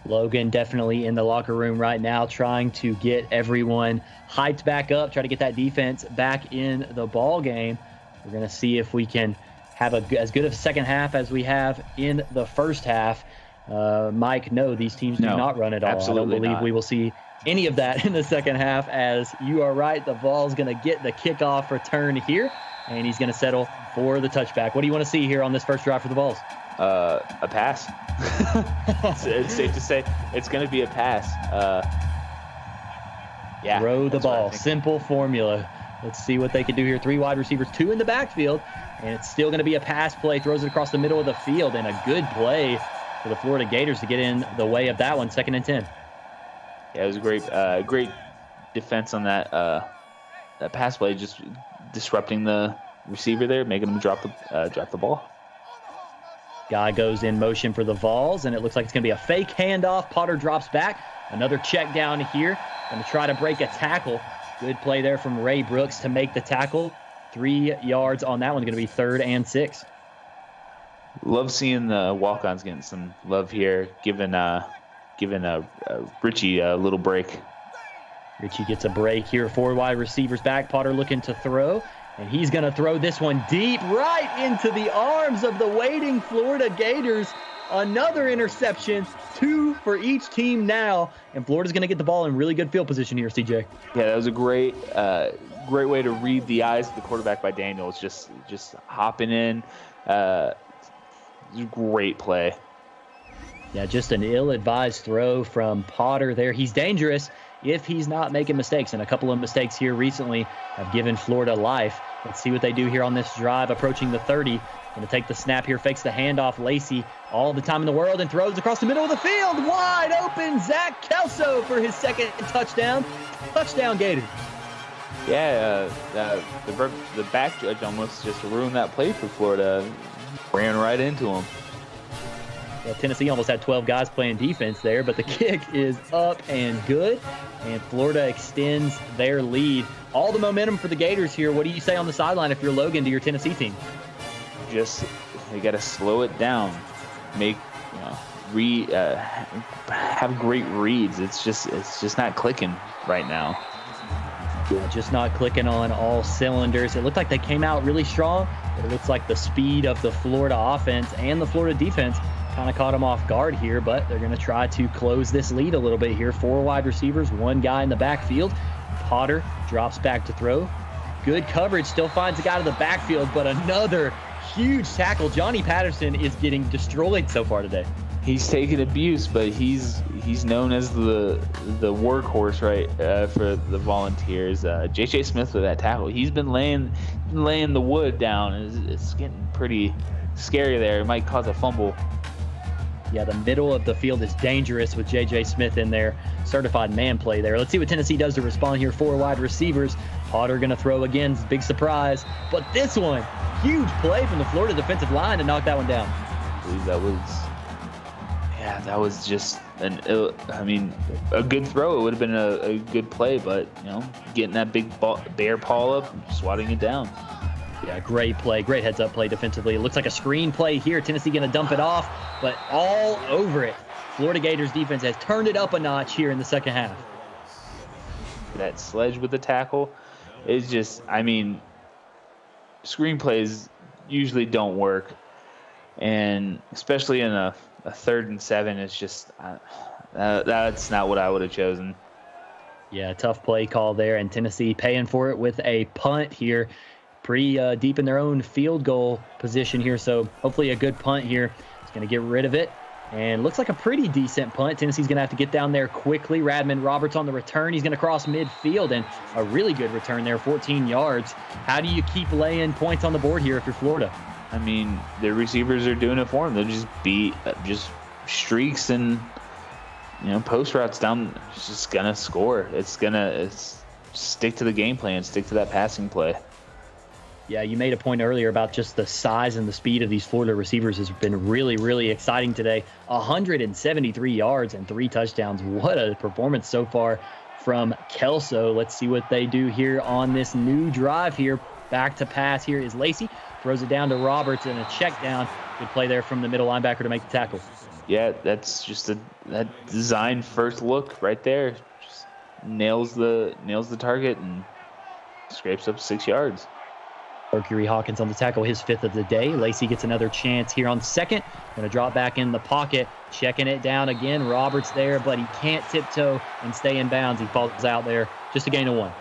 C: Logan definitely in the locker room right now trying to get everyone hyped back up, try to get that defense back in the ball game. We're going to see if we can have as good of a second half as we have in the first half. Mike, no, these teams do not run at all.
D: Absolutely
C: I don't believe
D: not.
C: We will see any of that in the second half, as you are right. The ball's going to get the kickoff return here, and he's going to settle for the touchback. What do you want to see here on this first drive for the Vols?
D: A pass. It's safe to say it's going to be a pass.
C: Throw the ball. Simple formula. Let's see what they can do here. 3 wide receivers, 2 in the backfield, and it's still going to be a pass play. Throws it across the middle of the field, and a good play for the Florida Gators to get in the way of that one. 2nd and 10.
D: Yeah, it was a great defense on that pass play, just disrupting the receiver there, making him drop the ball.
C: Guy goes in motion for the Vols, and it looks like it's going to be a fake handoff. Potter drops back. Another check down here. Going to try to break a tackle. Good play there from Ray Brooks to make the tackle. 3 yards on that one. Going to be 3rd and 6.
D: Love seeing the walk-ons getting some love here, giving Richie a little break.
C: Richie gets a break here. 4 wide receivers back. Potter looking to throw. And he's going to throw this one deep right into the arms of the waiting Florida Gators. Another interception, 2 for each team now. And Florida's going to get the ball in really good field position here, CJ.
D: Yeah, that was a great way to read the eyes of the quarterback by Daniels. Just hopping in. Great play.
C: Yeah, just an ill-advised throw from Potter there. He's dangerous if he's not making mistakes. And a couple of mistakes here recently have given Florida life. Let's see what they do here on this drive, approaching the 30. Going to take the snap here, fakes the handoff. Lacey, all the time in the world, and throws across the middle of the field. Wide open, Zach Kelso for his 2nd touchdown. Touchdown, Gators.
D: Yeah, the back judge almost just ruined that play for Florida. Ran right into him.
C: Well, Tennessee almost had 12 guys playing defense there, but the kick is up and good, and Florida extends their lead. All the momentum for the Gators here. What do you say on the sideline if you're Logan to your Tennessee team?
D: Just you got to slow it down, make have great reads. It's just not clicking right now.
C: Yeah, just not clicking on all cylinders. It looked like they came out really strong, but it looks like the speed of the Florida offense and the Florida defense kind of caught them off guard here, but they're going to try to close this lead a little bit here. 4 wide receivers, 1 guy in the backfield. Potter drops back to throw. Good coverage, still finds a guy to the backfield, but another huge tackle. Johnny Patterson is getting destroyed so far today.
D: He's taking abuse, but he's known as the workhorse, right, for the Volunteers. J.J. Smith with that tackle. He's been laying the wood down. It's getting pretty scary there. It might cause a fumble.
C: Yeah, the middle of the field is dangerous with J.J. Smith in there. Certified man play there. Let's see what Tennessee does to respond here. 4 wide receivers. Potter going to throw again. Big surprise. But this one, huge play from the Florida defensive line to knock that one down.
D: I believe that was just a good throw. It would have been a good play, but, getting that big bear paw up, swatting it down.
C: Yeah, great play. Great heads-up play defensively. It looks like a screen play here. Tennessee going to dump it off, but all over it. Florida Gators defense has turned it up a notch here in the second half.
D: That sledge with the tackle is just, screenplays usually don't work. And especially in a 3rd and 7, it's just, that's not what I would have chosen.
C: Yeah, tough play call there, and Tennessee paying for it with a punt here. Pretty deep in their own field goal position here, so hopefully a good punt here. It's going to get rid of it, and looks like a pretty decent punt. Tennessee's going to have to get down there quickly. Radman Roberts on the return. He's going to cross midfield, and a really good return there, 14 yards. How do you keep laying points on the board here if you're Florida?
D: Their receivers are doing it for them. They'll just streaks and, post routes down. It's just going to score. It's stick to the game plan, stick to that passing play.
C: Yeah, you made a point earlier about just the size and the speed of these Florida receivers has been really, really exciting today. 173 yards and 3 touchdowns. What a performance so far from Kelso. Let's see what they do here on this new drive here. Back to pass here is Lacey. Throws it down to Roberts and a check down. Good play there from the middle linebacker to make the tackle.
D: Yeah, that's just that design first look right there. Just nails the target and scrapes up 6 yards.
C: Mercury Hawkins on the tackle, his 5th of the day. Lacey gets another chance here on 2nd. Going to drop back in the pocket, checking it down again. Roberts there, but he can't tiptoe and stay in bounds. He falls out there. Just a gain of 1.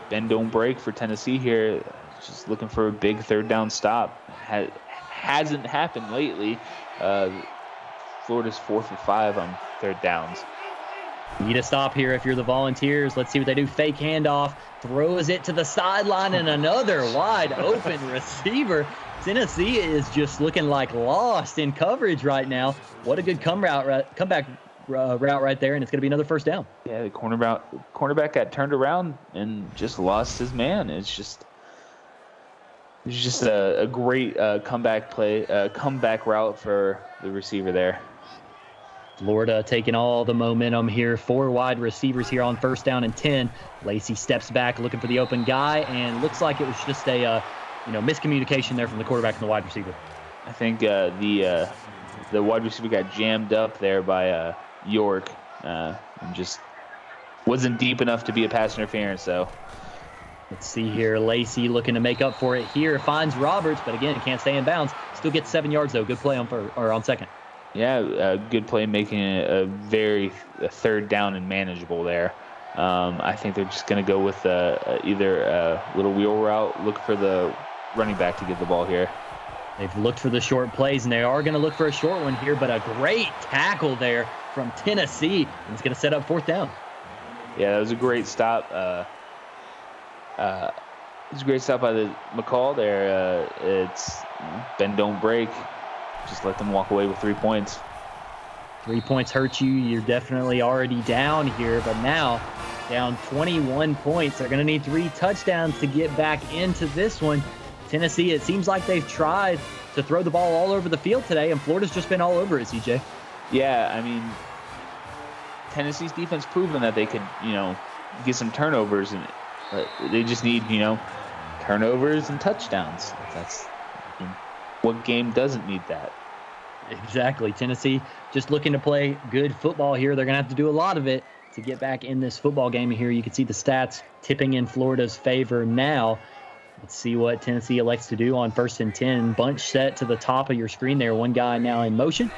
D: Bend don't break for Tennessee here. Just looking for a big 3rd down stop. Hasn't happened lately. Florida's 4 for 5 on 3rd downs.
C: Need a stop here if you're the Volunteers. Let's see what they do. Fake handoff. Throws it to the sideline and another wide open receiver. Tennessee is just looking like lost in coverage right now. What a good comeback route right there, and it's going to be another 1st down.
D: Yeah, the cornerback got turned around and just lost his man. It's just a great comeback route for the receiver there.
C: Florida taking all the momentum here. 4 wide receivers here on 1st down and 10. Lacey steps back looking for the open guy, and looks like it was just a miscommunication there from the quarterback and the wide receiver.
D: I think the wide receiver got jammed up there by York and just wasn't deep enough to be a pass interference. So
C: let's see here. Lacey looking to make up for it here. Finds Roberts, but again, can't stay in bounds. Still gets 7 yards, though. Good play on 2nd.
D: Yeah, good play, making it a 3rd down and manageable there. I think they're just going to go with either a little wheel route, look for the running back to get the ball here.
C: They've looked for the short plays, and they are going to look for a short one here, but a great tackle there from Tennessee, and it's going to set up 4th down.
D: Yeah, that was a great stop. It was a great stop by the McCall there. It's bend, don't break. Just let them walk away with 3 points.
C: 3 points hurt you. You're definitely already down here, but now down 21 points. They're going to need 3 touchdowns to get back into this one. Tennessee, it seems like they've tried to throw the ball all over the field today, and Florida's just been all over it, CJ.
D: Yeah, Tennessee's defense proven that they could, get some turnovers, and they just need, turnovers and touchdowns. What game doesn't need that?
C: Exactly. Tennessee just looking to play good football here. They're going to have to do a lot of it to get back in this football game here. You can see the stats tipping in Florida's favor now. Let's see what Tennessee elects to do on 1st and 10. Bunch set to the top of your screen there. One guy now in motion.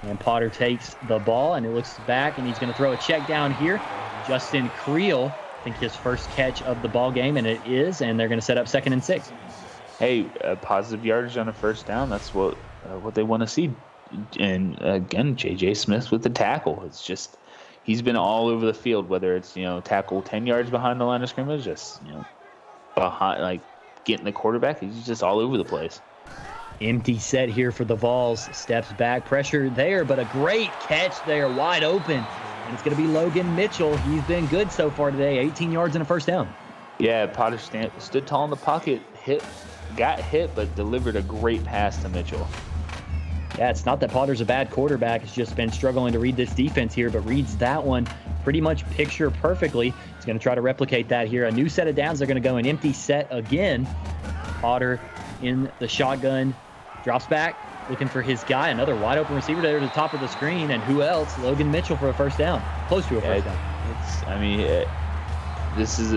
C: And Potter takes the ball, and it looks back, and he's going to throw a check down here. Justin Creel, I think his first catch of the ball game, and it is, and they're going to set up 2nd and 6.
D: Hey, positive yardage on a 1st down. That's what they want to see. And again, J.J. Smith with the tackle. It's just he's been all over the field. Whether it's tackle 10 yards behind the line of scrimmage, just behind getting the quarterback. He's just all over the place.
C: Empty set here for the Vols. Steps back, pressure there, but a great catch there, wide open. And it's going to be Logan Mitchell. He's been good so far today. 18 yards and a 1st down.
D: Yeah, Potter stood tall in the pocket, got hit, but delivered a great pass to Mitchell.
C: Yeah, it's not that Potter's a bad quarterback. It's just been struggling to read this defense here, but reads that one pretty much picture perfectly. He's going to try to replicate that here. A new set of downs. They're going to go an empty set again. Potter in the shotgun, drops back, looking for his guy. Another wide open receiver there to the top of the screen. And who else? Logan Mitchell for a first down. Close to a first down.
D: This is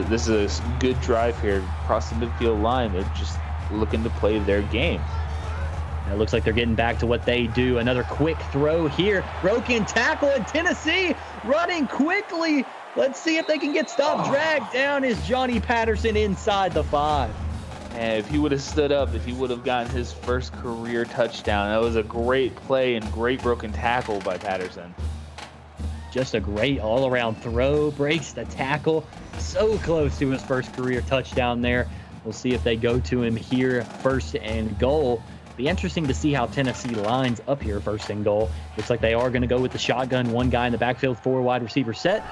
D: a good drive here across the midfield line. They're just looking to play their game.
C: And it looks like they're getting back to what they do. Another quick throw here. Broken tackle in Tennessee. Running quickly. Let's see if they can get stopped. Dragged down is Johnny Patterson inside the 5.
D: And if he would have stood up, if he would have gotten his first career touchdown, that was a great play and great broken tackle by Patterson.
C: Just a great all-around throw. Breaks the tackle. So close to his first career touchdown there. We'll see if they go to him here first and goal. Be interesting to see how Tennessee lines up here first and goal. Looks like they are going to go with the shotgun. One guy in the backfield, 4 wide receiver set.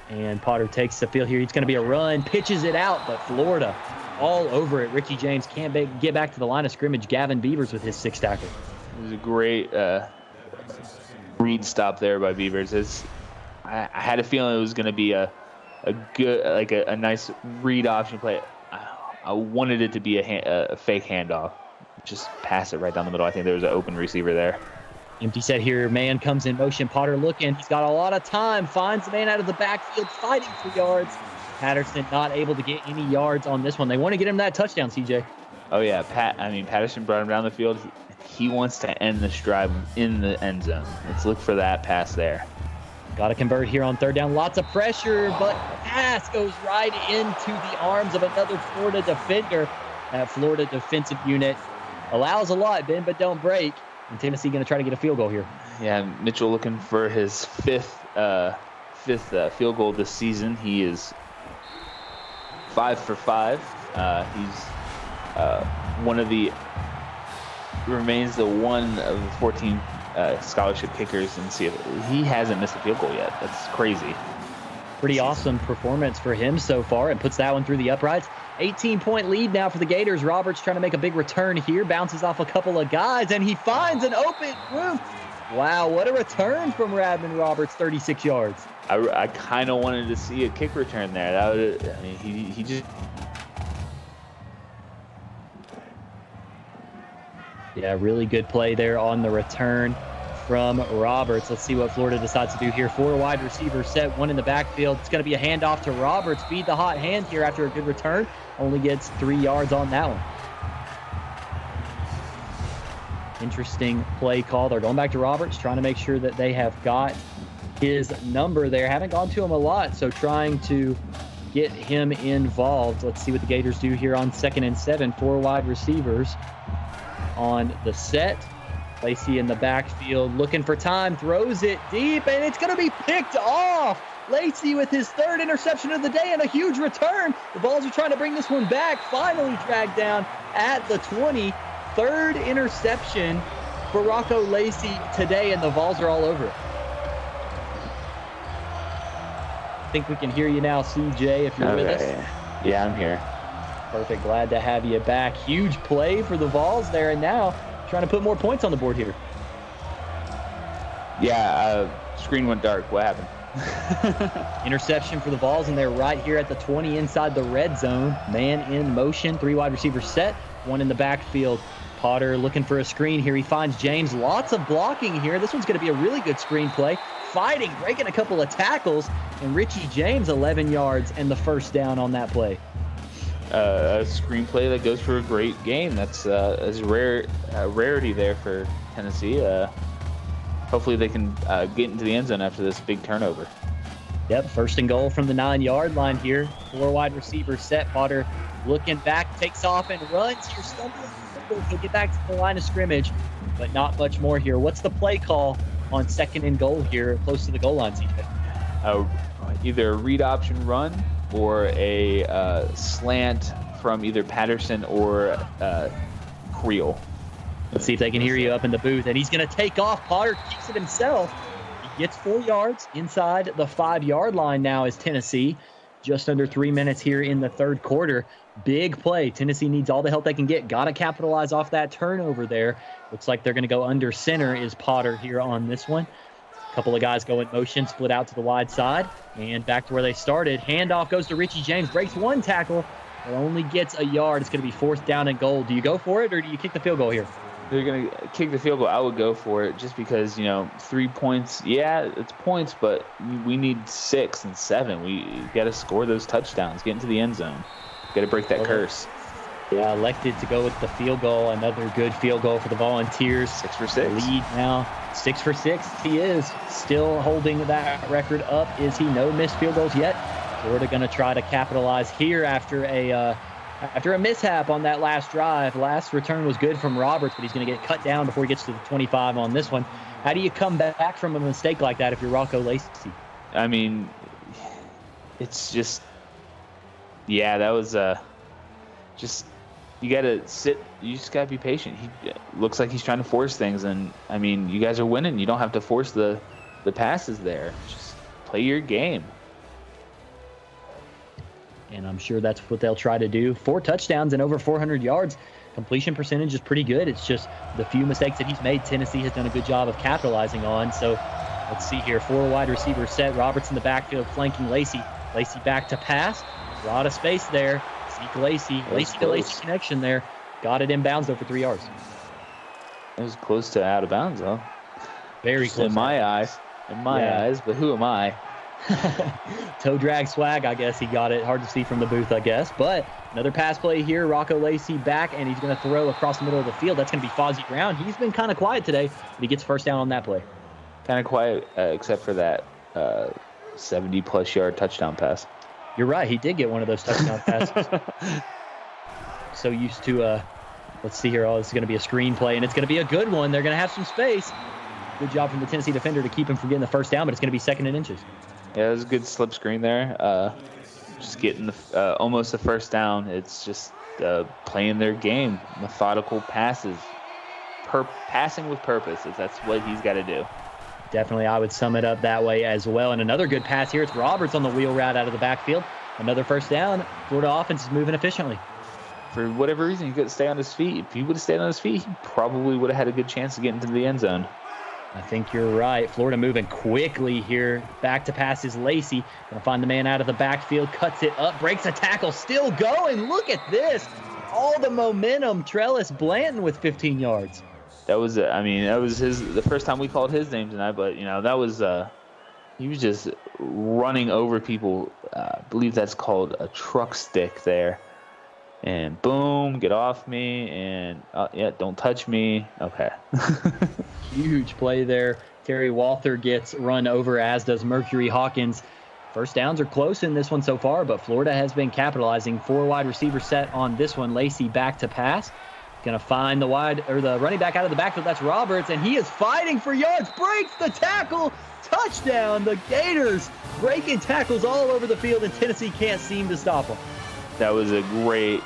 C: And Potter takes the field here. It's going to be a run, pitches it out, but Florida all over it. Richie James can't get back to the line of scrimmage. Gavin Beavers with his 6th tackle.
D: It was a great read stop there by Beavers. I had a feeling it was going to be a good, a nice read option play. I wanted it to be a fake handoff. Just pass it right down the middle. I think there was an open receiver there.
C: Empty set here. Man comes in motion. Potter looking. He's got a lot of time. Finds the man out of the backfield, fighting for yards. Patterson not able to get any yards on this one. They want to get him that touchdown, CJ.
D: Oh, yeah. Patterson brought him down the field. He wants to end this drive in the end zone. Let's look for that pass there.
C: Got to convert here on 3rd down. Lots of pressure, but pass goes right into the arms of another Florida defender. That Florida defensive unit allows a lot, Ben, but don't break. And Tennessee going to try to get a field goal here.
D: Yeah, Mitchell looking for his fifth field goal this season. He is 5 for 5. He's remains the one of the 14 scholarship kickers in CFSL. He hasn't missed a field goal yet. That's crazy.
C: Pretty awesome performance for him so far, and puts that one through the uprights. 18-point lead now for the Gators. Roberts trying to make a big return here. Bounces off a couple of guys, and he finds an open room. Wow, what a return from Radman Roberts, 36 yards.
D: I kind of wanted to see a kick return there. He just...
C: Yeah, really good play there on the return from Roberts. Let's see what Florida decides to do here. 4 wide receivers set, 1 in the backfield. It's going to be a handoff to Roberts. Feed the hot hand here after a good return. Only gets 3 yards on that one. Interesting play call. They're going back to Roberts, trying to make sure that they have got his number there. Haven't gone to him a lot, so trying to get him involved. Let's see what the Gators do here on 2nd and 7. 4 wide receivers on the set. Lacey in the backfield looking for time, throws it deep, and it's going to be picked off. Lacey with his 3rd interception of the day and a huge return. The Vols are trying to bring this one back. Finally dragged down at the 20. 3rd interception for Rocco Lacey today, and the Vols are all over it. I think we can hear you now, CJ, if you're with us.
D: Yeah, I'm here.
C: Perfect. Glad to have you back. Huge play for the Vols there, and now trying to put more points on the board here.
D: Yeah, screen went dark. What happened?
C: Interception for the Vols, and they're right here at the 20 inside the red zone. Man in motion, 3 wide receivers set, 1 in the backfield. Potter looking for a screen here. He finds James. Lots of blocking here. This one's going to be a really good screen play. Fighting, breaking a couple of tackles, and Richie James 11 yards and the first down on that play.
D: A screenplay that goes for a great game. That's rarity there for Tennessee. Hopefully they can get into the end zone after this big turnover.
C: Yep, 1st and goal from the 9-yard line here. 4 wide receivers set. Potter looking back, takes off and runs here. Stumbling. He'll get back to the line of scrimmage, but not much more here. What's the play call on 2nd and goal here, close to the goal line, CJ?
D: Either a read option run or a slant from either Patterson or Creel.
C: Let's see if they can hear you up in the booth. And he's going to take off. Potter keeps it himself. He gets 4 yards inside the 5-yard line now is Tennessee. just under 3 minutes here in the third quarter. Big play. Tennessee needs all the help they can get. Got to capitalize off that turnover there. Looks like they're going to go under center is Potter here on this one. A couple of guys go in motion, split out to the wide side, and back to where they started. Handoff goes to Richie James, breaks one tackle, but only gets a yard. It's going to be 4th down and goal. Do you go for it, or do you kick the field goal here?
D: They're going to kick the field goal. I would go for it just because, 3 points, yeah, it's points, but we need 6 and 7. We got to score those touchdowns, get into the end zone. Got to break that curse.
C: Yeah, elected to go with the field goal. Another good field goal for the Volunteers.
D: 6 for 6.
C: Lead now. 6 for 6. He is still holding that record up. Is he? No missed field goals yet. Florida going to try to capitalize here after a mishap on that last drive. Last return was good from Roberts, but he's going to get cut down before he gets to the 25 on this one. How do you come back from a mistake like that if you're Rocco Lacey?
D: I mean, it's just, yeah, that was just, you got to sit, you just got to be patient. He looks like he's trying to force things, and, I mean, you guys are winning. You don't have to force the passes there. Just play your game.
C: And I'm sure that's what they'll try to do. 4 touchdowns and over 400 yards. Completion percentage is pretty good. It's just the few mistakes that he's made, Tennessee has done a good job of capitalizing on. So let's see here. 4 wide receivers set. Roberts in the backfield flanking Lacey. Lacey back to pass. A lot of space there. Zeke Lacey. Lacey to Lacey connection there. Got it inbounds though for 3 yards.
D: It was close to out of bounds, though.
C: Very close.
D: In my eyes. But who am I?
C: Toe drag swag, I guess he got it. Hard to see from the booth, I guess. But another pass play here. Rocco Lacey back, and he's going to throw across the middle of the field. That's going to be Fozzie Brown. He's been kind of quiet today, but he gets first down on that play.
D: Kind of quiet, except for that 70-plus yard touchdown pass.
C: You're right. He did get one of those touchdown passes. So used to, let's see here. Oh, this is going to be a screen play, and it's going to be a good one. They're going to have some space. Good job from the Tennessee defender to keep him from getting the first down, but it's going to be 2nd and inches.
D: Yeah, it was a good slip screen there. Just getting almost the first down. It's just playing their game, methodical passes, passing with purpose. That's what he's got to do.
C: Definitely, I would sum it up that way as well. And another good pass here. It's Roberts on the wheel route out of the backfield. Another first down. Florida offense is moving efficiently.
D: For whatever reason, he couldn't stay on his feet. If he would have stayed on his feet, he probably would have had a good chance to get into the end zone.
C: I think you're right. Florida moving quickly here. Back to pass is Lacey. Going to find the man out of the backfield. Cuts it up. Breaks a tackle. Still going. Look at this. All the momentum. Trellis Blanton with 15 yards.
D: That was, that was the first time we called his name tonight. But, that was, he was just running over people. I believe that's called a truck stick there. And boom, get off me. And, don't touch me. Okay.
C: Huge play there. Terry Walther gets run over, as does Mercury Hawkins. First downs are close in this one so far, but Florida has been capitalizing. 4 wide receivers set on this one. Lacey back to pass. Going to find the running back out of the backfield. That's Roberts, and he is fighting for yards. Breaks the tackle. Touchdown. The Gators breaking tackles all over the field, and Tennessee can't seem to stop them.
D: That was a great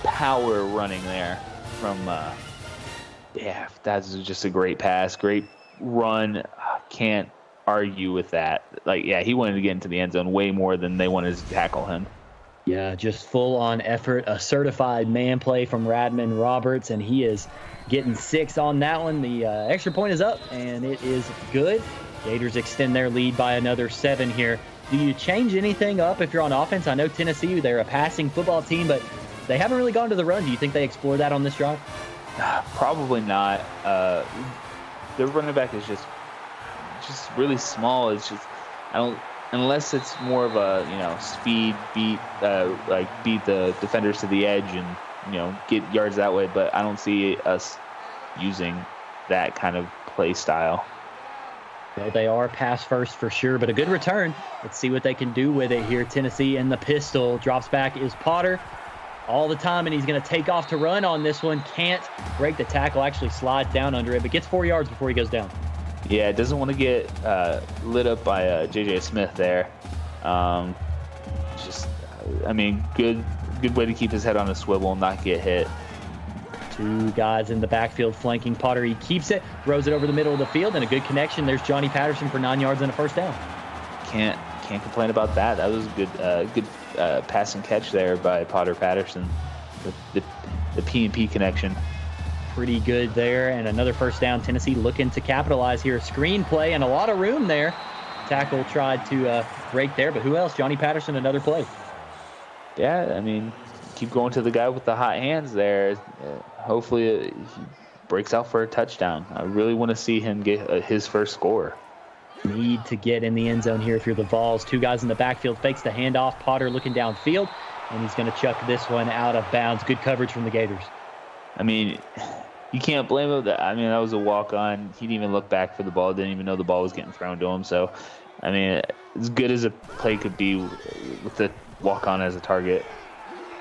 D: power running there from that's just a great pass, great run. Can't argue with that. He wanted to get into the end zone way more than they wanted to tackle him.
C: Yeah, just full-on effort. A certified man play from Radman Roberts, and he is getting 6 on that one. The extra point is up, and it is good. Gators extend their lead by another 7 here. Do you change anything up if you're on offense? I know Tennessee, they're a passing football team, but they haven't really gone to the run. Do you think they explore that on this drive?
D: Probably not. Their running back is just really small. It's just unless it's more of a speed beat the defenders to the edge and get yards that way. But I don't see us using that kind of play style.
C: Well, they are pass first for sure, but a good return. Let's see what they can do with it here. Tennessee in the pistol. Drops back is Potter all the time, and he's going to take off to run on this one. Can't break the tackle, actually slides down under it, but gets 4 yards before he goes down.
D: Yeah, it doesn't want to get lit up by J.J. Smith there. Good way to keep his head on a swivel and not get hit.
C: 2 guys in the backfield flanking Potter. He keeps it, throws it over the middle of the field, and a good connection. There's Johnny Patterson for 9 yards and a first down.
D: can't complain about that. That was a good pass and catch there by Potter Patterson. The P&P connection.
C: Pretty good there, and another first down. Tennessee looking to capitalize here. Screen play and a lot of room there. Tackle tried to break there, but who else? Johnny Patterson, another play.
D: Yeah, I mean, keep going to the guy with the hot hands there. Hopefully he breaks out for a touchdown. I really want to see him get his first score.
C: Need to get in the end zone here if you're the Vols. Two guys in the backfield, fakes the handoff. Potter looking downfield, and he's going to chuck this one out of bounds. Good coverage from the Gators.
D: I mean, you can't blame him. I mean, that was a walk-on. He didn't even look back for the ball. Didn't even know the ball was getting thrown to him. So, I mean, as good as a play could be with the walk-on as a target.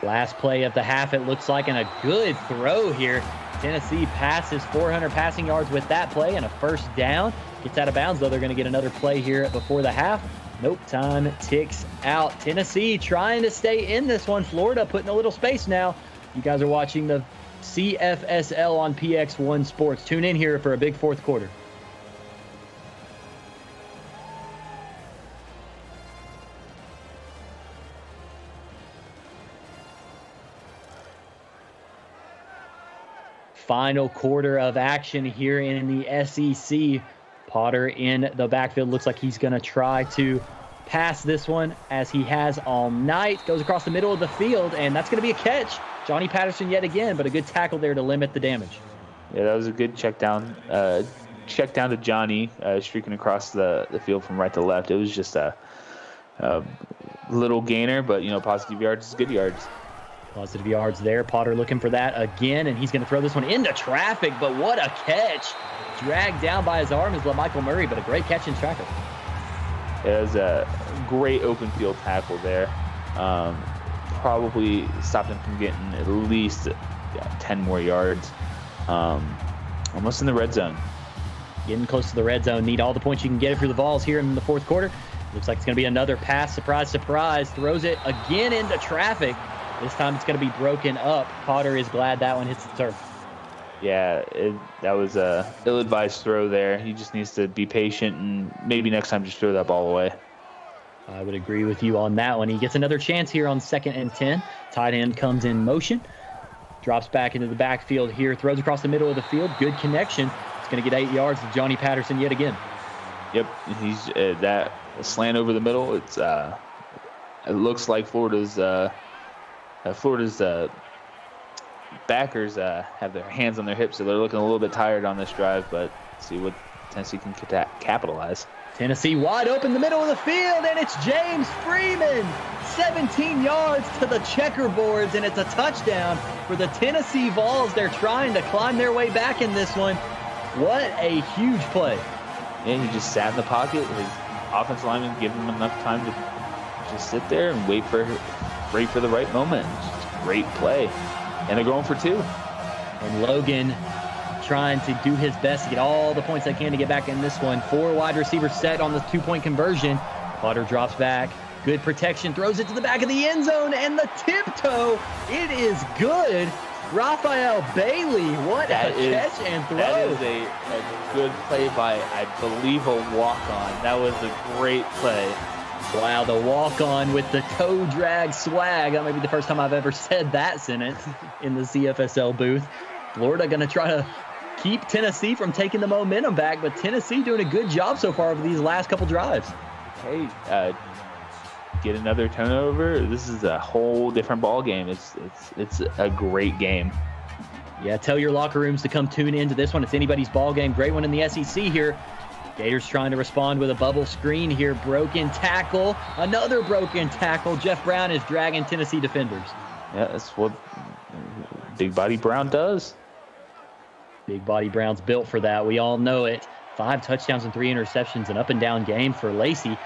C: Last play of the half, it looks like, and a good throw here. Tennessee passes 400 passing yards with that play and a first down. Gets out of bounds, though. They're going to get another play here before the half. Nope, time ticks out. Tennessee trying to stay in this one. Florida putting a little space now. You guys are watching the CFSL on PX1 Sports. Tune in here for a big fourth quarter. Final quarter of action here in the SEC. Potter in the backfield. Looks like he's going to try to pass this one as he has all night. Goes across the middle of the field, and that's going to be a catch. Johnny Patterson yet again, but a good tackle there to limit the damage.
D: Yeah, that was a good check down to Johnny, streaking across the field from right to left. It was just a little gainer, but, positive yards is good yards.
C: Positive yards there. Potter looking for that again, and he's going to throw this one into traffic, but what a catch. Dragged down by his arm is LaMichael Murray, but a great catch in traffic.
D: It was a great open field tackle there. Probably stopped him from getting at least 10 more yards. Almost in the red zone.
C: Getting close to the red zone. Need all the points you can get for the Vols here in the fourth quarter. Looks like it's going to be another pass. Surprise, surprise. Throws it again into traffic. This time it's going to be broken up. Potter is glad that one hits the turf.
D: Yeah, that was a ill-advised throw there. He just needs to be patient and maybe next time just throw that ball away.
C: I would agree with you on that one. He gets another chance here on 2nd and 10. Tight end comes in motion. Drops back into the backfield here. Throws across the middle of the field. Good connection. It's going to get 8 yards to Johnny Patterson yet again.
D: Yep, he's that slant over the middle. It looks like Florida's backers have their hands on their hips, so they're looking a little bit tired on this drive, but see what Tennessee can capitalize.
C: Tennessee wide open the middle of the field, and it's James Freeman. 17 yards to the checkerboards, and it's a touchdown for the Tennessee Vols. They're trying to climb their way back in this one. What a huge play.
D: Yeah, he just sat in the pocket. His offensive lineman giving him enough time to just sit there and wait for the right moment. It's just a great play. And they're going for 2.
C: And Logan trying to do his best to get all the points they can to get back in this one. 4 wide receivers set on the 2-point conversion. Potter drops back. Good protection. Throws it to the back of the end zone. And the tiptoe. It is good. Raphael Bailey. What a catch and throw.
D: That is a good play by, I believe, a walk-on. That was a great play.
C: Wow, the walk-on with the toe drag swag. That may be the first time I've ever said that sentence in the CFSL booth. Florida going to try to keep Tennessee from taking the momentum back, but Tennessee doing a good job so far over these last couple drives.
D: Hey, get another turnover. This is a whole different ball game. It's a great game.
C: Yeah, tell your locker rooms to come tune into this one. It's anybody's ball game. Great one in the SEC here. Gators trying to respond with a bubble screen here. Broken tackle. Another broken tackle. Jeff Brown is dragging Tennessee defenders.
D: Yeah, that's what Big Body Brown does.
C: Big Body Brown's built for that. We all know it. 5 touchdowns and 3 interceptions. An up-and-down game for Lacey.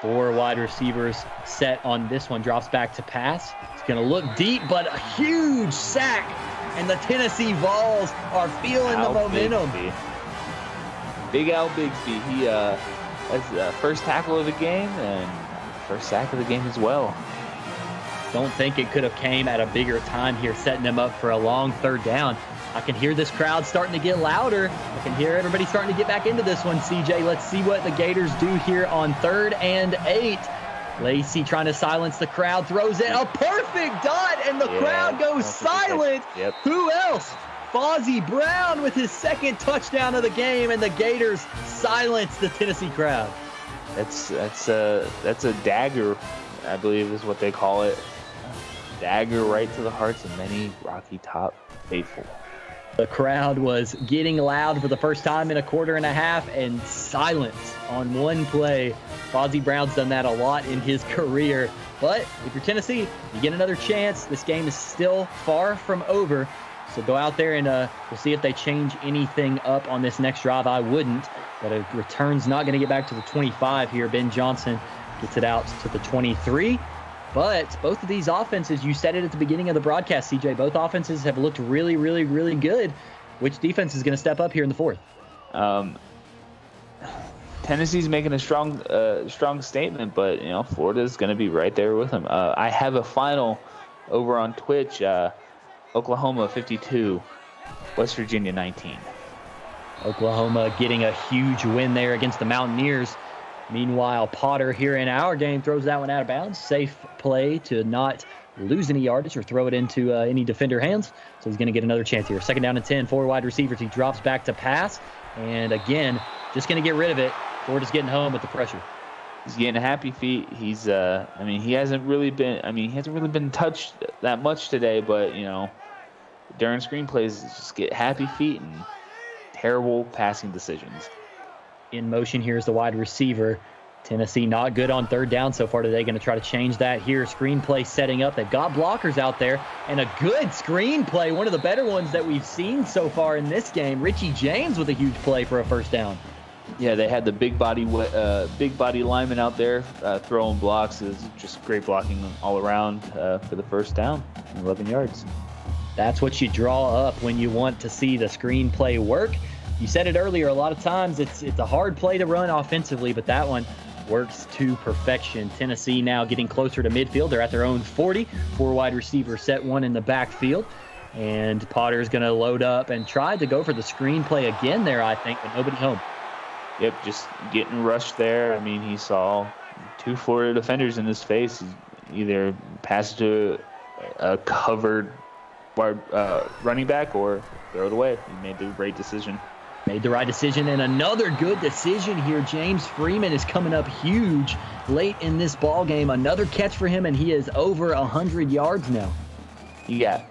C: 4 wide receivers set on this one. Drops back to pass. It's going to look deep, but a huge sack. And the Tennessee Vols are feeling the momentum.
D: Big Al Bigsby. He has the first tackle of the game and first sack of the game as well.
C: Don't think it could have came at a bigger time here, setting them up for a long 3rd down. I can hear this crowd starting to get louder. I can hear everybody starting to get back into this one, CJ. Let's see what the Gators do here on 3rd and 8. Lacey trying to silence the crowd, throws it a perfect dot, and the crowd goes silent.
D: Yep.
C: Who else? Fozzie Brown with his 2nd touchdown of the game, and the Gators silence the Tennessee crowd.
D: That's a dagger, I believe is what they call it. Dagger right to the hearts of many Rocky Top faithful.
C: The crowd was getting loud for the first time in a quarter and a half, and silence on one play. Fozzie Brown's done that a lot in his career. But if you're Tennessee, you get another chance. This game is still far from over. So go out there and we'll see if they change anything up on this next drive. I wouldn't. But a return's not going to get back to the 25 here. Ben Johnson gets it out to the 23. But both of these offenses, you said it at the beginning of the broadcast, CJ, both offenses have looked really, really, really good. Which defense is going to step up here in the 4th?
D: Tennessee's making a strong statement, but Florida's going to be right there with them. I have a final over on Twitch. Oklahoma 52, West Virginia 19.
C: Oklahoma getting a huge win there against the Mountaineers. Meanwhile, Potter here in our game throws that one out of bounds. Safe play to not lose any yardage or throw it into any defender hands. So he's going to get another chance here. 2nd down and 10, 4 wide receivers. He drops back to pass. And again, just going to get rid of it. Florida's getting home with the pressure.
D: He's getting happy feet. He's, he hasn't really been touched that much today, but, during screenplays, just get happy feet and terrible passing decisions.
C: In motion here is the wide receiver. Tennessee not good on 3rd down so far today. Going to try to change that here. Screenplay setting up. They've got blockers out there. And a good screenplay. One of the better ones that we've seen so far in this game. Richie James with a huge play for a 1st down.
D: Yeah, they had the big body lineman out there throwing blocks. It was just great blocking all around for the 1st down, 11 yards.
C: That's what you draw up when you want to see the screenplay work. You said it earlier, a lot of times it's a hard play to run offensively, but that one works to perfection. Tennessee now getting closer to midfield. They're at their own 40. 4 wide receivers set, 1 in the backfield. And Potter's going to load up and try to go for the screenplay again there, I think, but nobody home.
D: Yep, just getting rushed there. He saw 2 Florida defenders in his face. He either passed to a covered running back or throw it away. He made the right decision.
C: Made the right decision, and another good decision here. James Freeman is coming up huge late in this ball game. Another catch for him, and he is over 100 yards now.
D: He got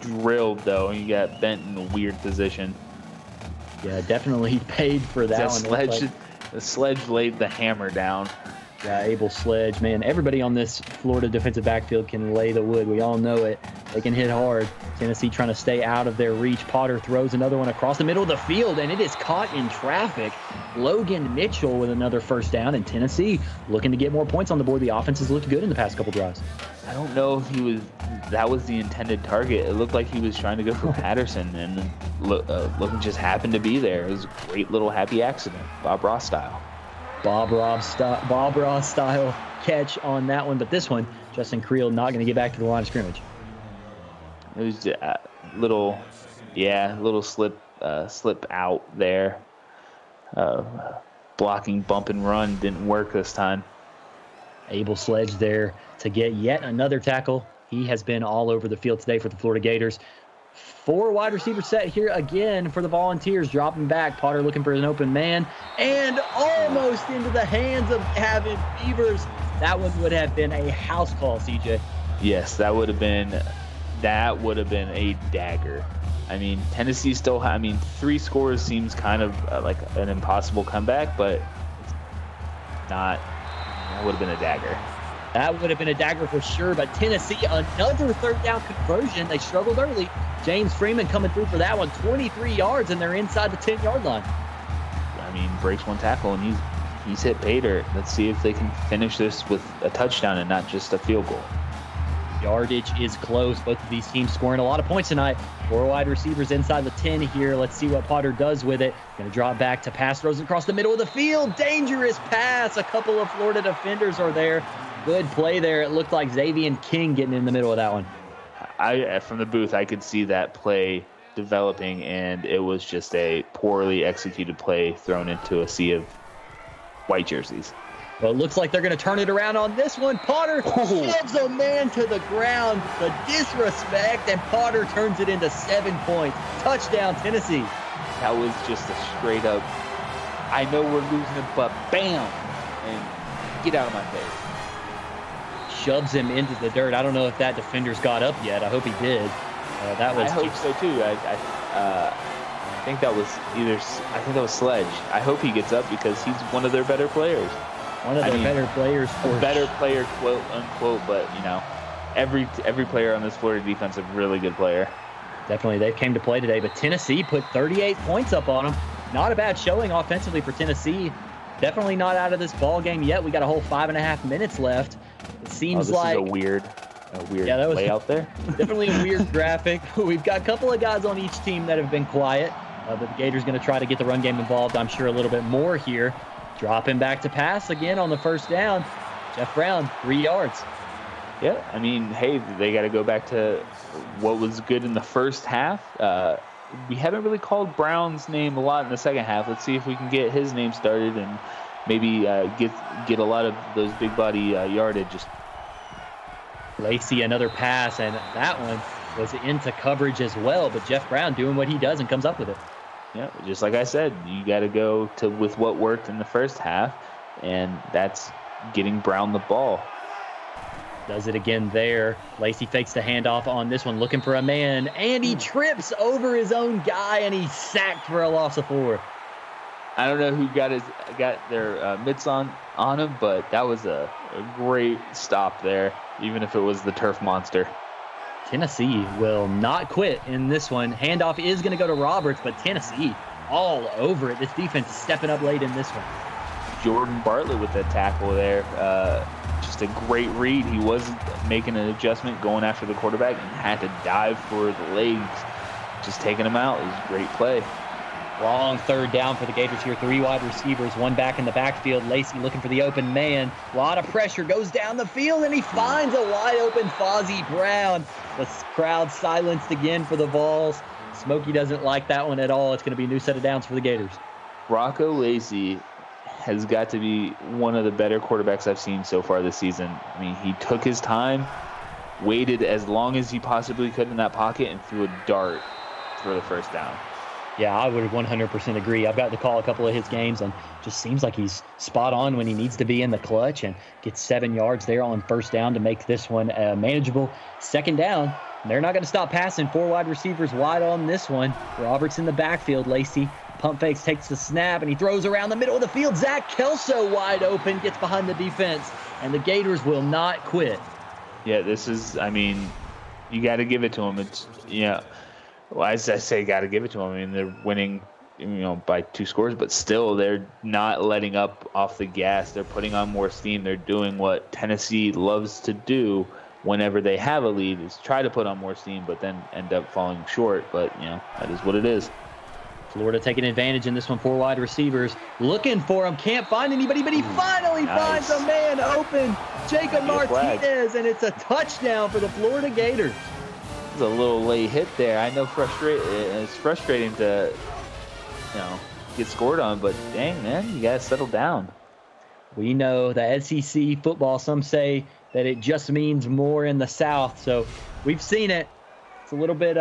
D: drilled, though. He got bent in a weird position.
C: Yeah, definitely paid for that one.
D: The Sledge laid the hammer down.
C: Yeah, Abel Sledge, man. Everybody on this Florida defensive backfield can lay the wood. We all know it. They can hit hard. Tennessee trying to stay out of their reach. Potter throws another one across the middle of the field, and it is caught in traffic. Logan Mitchell with another 1st down, and Tennessee looking to get more points on the board. The offense has looked good in the past couple drives.
D: I don't know if that was the intended target. It looked like he was trying to go for Patterson, and Logan just happened to be there. It was a great little happy accident, Bob Ross style.
C: Bob Ross style catch on that one, but this one, Justin Creel not going to get back to the line of scrimmage.
D: It was a little slip out there. Blocking bump and run didn't work this time.
C: Abel Sledge there to get yet another tackle. He has been all over the field today for the Florida Gators. 4 wide receiver set here again for the Volunteers. Dropping back. Potter looking for an open man. And almost into the hands of Avid Beavers. That one would have been a house call, CJ.
D: Yes, that would have been a dagger. Tennessee still, 3 scores seems kind of like an impossible comeback, but it's not. That would have been a dagger.
C: That would have been a dagger for sure, but Tennessee, another 3rd down conversion. They struggled early. James Freeman coming through for that one, 23 yards, and they're inside the 10-yard line.
D: Breaks 1 tackle, and he's hit pay dirt. Let's see if they can finish this with a touchdown and not just a field goal.
C: Yardage is close. Both of these teams scoring a lot of points tonight. 4 wide receivers inside the 10 here. Let's see what Potter does with it. Going to drop back to pass, throws it across the middle of the field. Dangerous pass. A couple of Florida defenders are there. Good play there. It looked like Xavier King getting in the middle of that one.
D: From the booth, I could see that play developing, and it was just a poorly executed play thrown into a sea of white jerseys.
C: Well, it looks like they're going to turn it around on this one. Potter shoves a man to the ground. The disrespect, and Potter turns it into 7 points. Touchdown, Tennessee.
D: That was just a straight up, I know we're losing it, but bam, and get out of my face.
C: Shoves him into the dirt. I don't know if that defender's got up yet. I hope he did.
D: I hope so too. I think that was Sledge. I hope he gets up because he's one of their better players.
C: One of their better players.
D: Better player, quote unquote, but every player on this Florida defense is a really good player.
C: Definitely, they came to play today, but Tennessee put 38 points up on them. Not a bad showing offensively for Tennessee. Definitely not out of this ball game yet. We got a whole 5.5 minutes left. It seems
D: this
C: like
D: is a weird play out there.
C: Definitely a weird graphic. We've got a couple of guys on each team that have been quiet, but the Gators going to try to get the run game involved, I'm sure, a little bit more here. Dropping back to pass again on the first down. Jeff Brown, 3 yards.
D: Yeah, I mean, hey, they got to go back to what was good in the first half. We haven't really called Brown's name a lot in the second half. Let's see if we can get his name started and maybe get a lot of those big body yardage.
C: Lacey, another pass, and that one was into coverage as well, but Jeff Brown doing what he does and comes up with it.
D: Yeah, just like I said, you got to go with what worked in the first half, and that's getting Brown the ball.
C: Does it again there. Lacey fakes the handoff on this one, looking for a man, and he trips over his own guy, and he's sacked for a loss of 4.
D: I don't know who got their mitts on him, but that was a great stop there, even if it was the turf monster.
C: Tennessee will not quit in this one. Handoff is going to go to Roberts, but Tennessee all over it. This defense is stepping up late in this one.
D: Jordan Bartlett with that tackle there. Just a great read. He wasn't making an adjustment going after the quarterback and had to dive for the legs. Just taking him out. It was a great play.
C: Long third down for the Gators here. 3 wide receivers, 1 back in the backfield. Lacey looking for the open man. A lot of pressure. Goes down the field, and he finds a wide open Fozzie Brown. The crowd silenced again for the Vols. Smokey doesn't like that one at all. It's going to be a new set of downs for the Gators.
D: Rocco Lacey has got to be one of the better quarterbacks I've seen so far this season. I mean, he took his time, waited as long as he possibly could in that pocket, and threw a dart for the first down.
C: Yeah, I would 100% agree. I've got to call a couple of his games, and just seems like he's spot on when he needs to be in the clutch, and gets 7 yards there on first down to make this one a manageable second down. They're not going to stop passing. 4 wide receivers wide on this one. Roberts in the backfield. Lacey pump fakes, takes the snap, and he throws around the middle of the field. Zach Kelso wide open, gets behind the defense, and the Gators will not quit.
D: Yeah, this is, I mean, you got to give it to him. It's, well, as I say, got to give it to them. I mean, they're winning, by 2 scores, but still they're not letting up off the gas. They're putting on more steam. They're doing what Tennessee loves to do whenever they have a lead, is try to put on more steam, but then end up falling short. But, that is what it is.
C: Florida taking advantage in this one. 4 wide receivers looking for him. Can't find anybody, but he finally finds a man open. Jacob Martinez, and it's a touchdown for the Florida Gators.
D: It's a little late hit there. I know it's frustrating to, get scored on, but dang, man, you got to settle down.
C: We know the SEC football, some say that it just means more in the South, so we've seen it. It's a little bit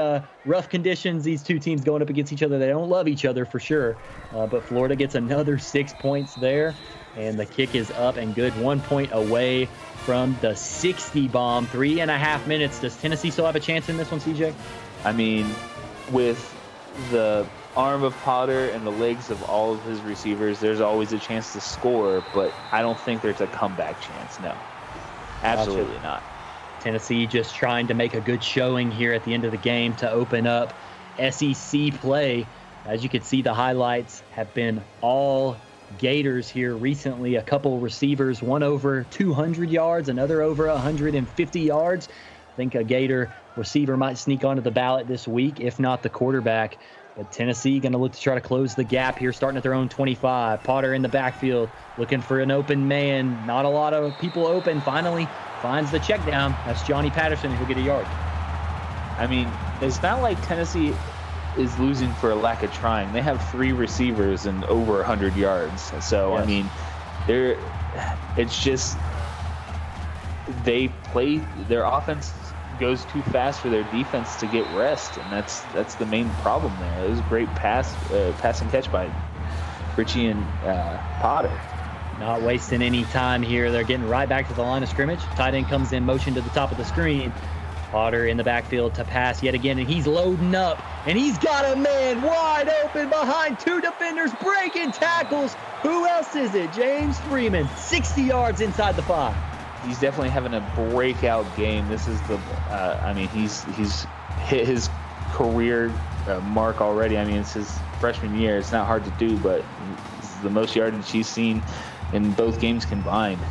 C: rough conditions, these two teams going up against each other. They don't love each other for sure, but Florida gets another 6 points there, and the kick is up and good. 1 point away from the 60 bomb. 3.5 minutes. Does Tennessee still have a chance in this one, CJ?
D: I mean, with the arm of Potter and the legs of all of his receivers, there's always a chance to score, but I don't think there's a comeback chance. No, absolutely not.
C: Tennessee just trying to make a good showing here at the end of the game to open up SEC play. As you can see, the highlights have been all Gators here recently. A couple receivers, one over 200 yards, another over 150 yards. I think a Gator receiver might sneak onto the ballot this week, if not the quarterback. But Tennessee going to look to try to close the gap here, starting at their own 25. Potter in the backfield, looking for an open man. Not a lot of people open. Finally finds the check down. That's Johnny Patterson, who'll get a yard.
D: I mean, it's not like Tennessee is losing for a lack of trying. They have 3 receivers and over 100 yards. So,
C: Yes.
D: I mean, it's just they play their offense goes too fast for their defense to get rest, and that's the main problem there. It was a great pass and catch by Richie and Potter.
C: Not wasting any time here. They're getting right back to the line of scrimmage. Tight end comes in motion to the top of the screen. Potter in the backfield to pass yet again, and he's loading up, and he's got a man wide open behind 2 defenders, breaking tackles. Who else is it? James Freeman, 60 yards inside the 5.
D: He's definitely having a breakout game. This is he's hit his career mark already. I mean, it's his freshman year. It's not hard to do, but this is the most yardage he's seen in both games combined.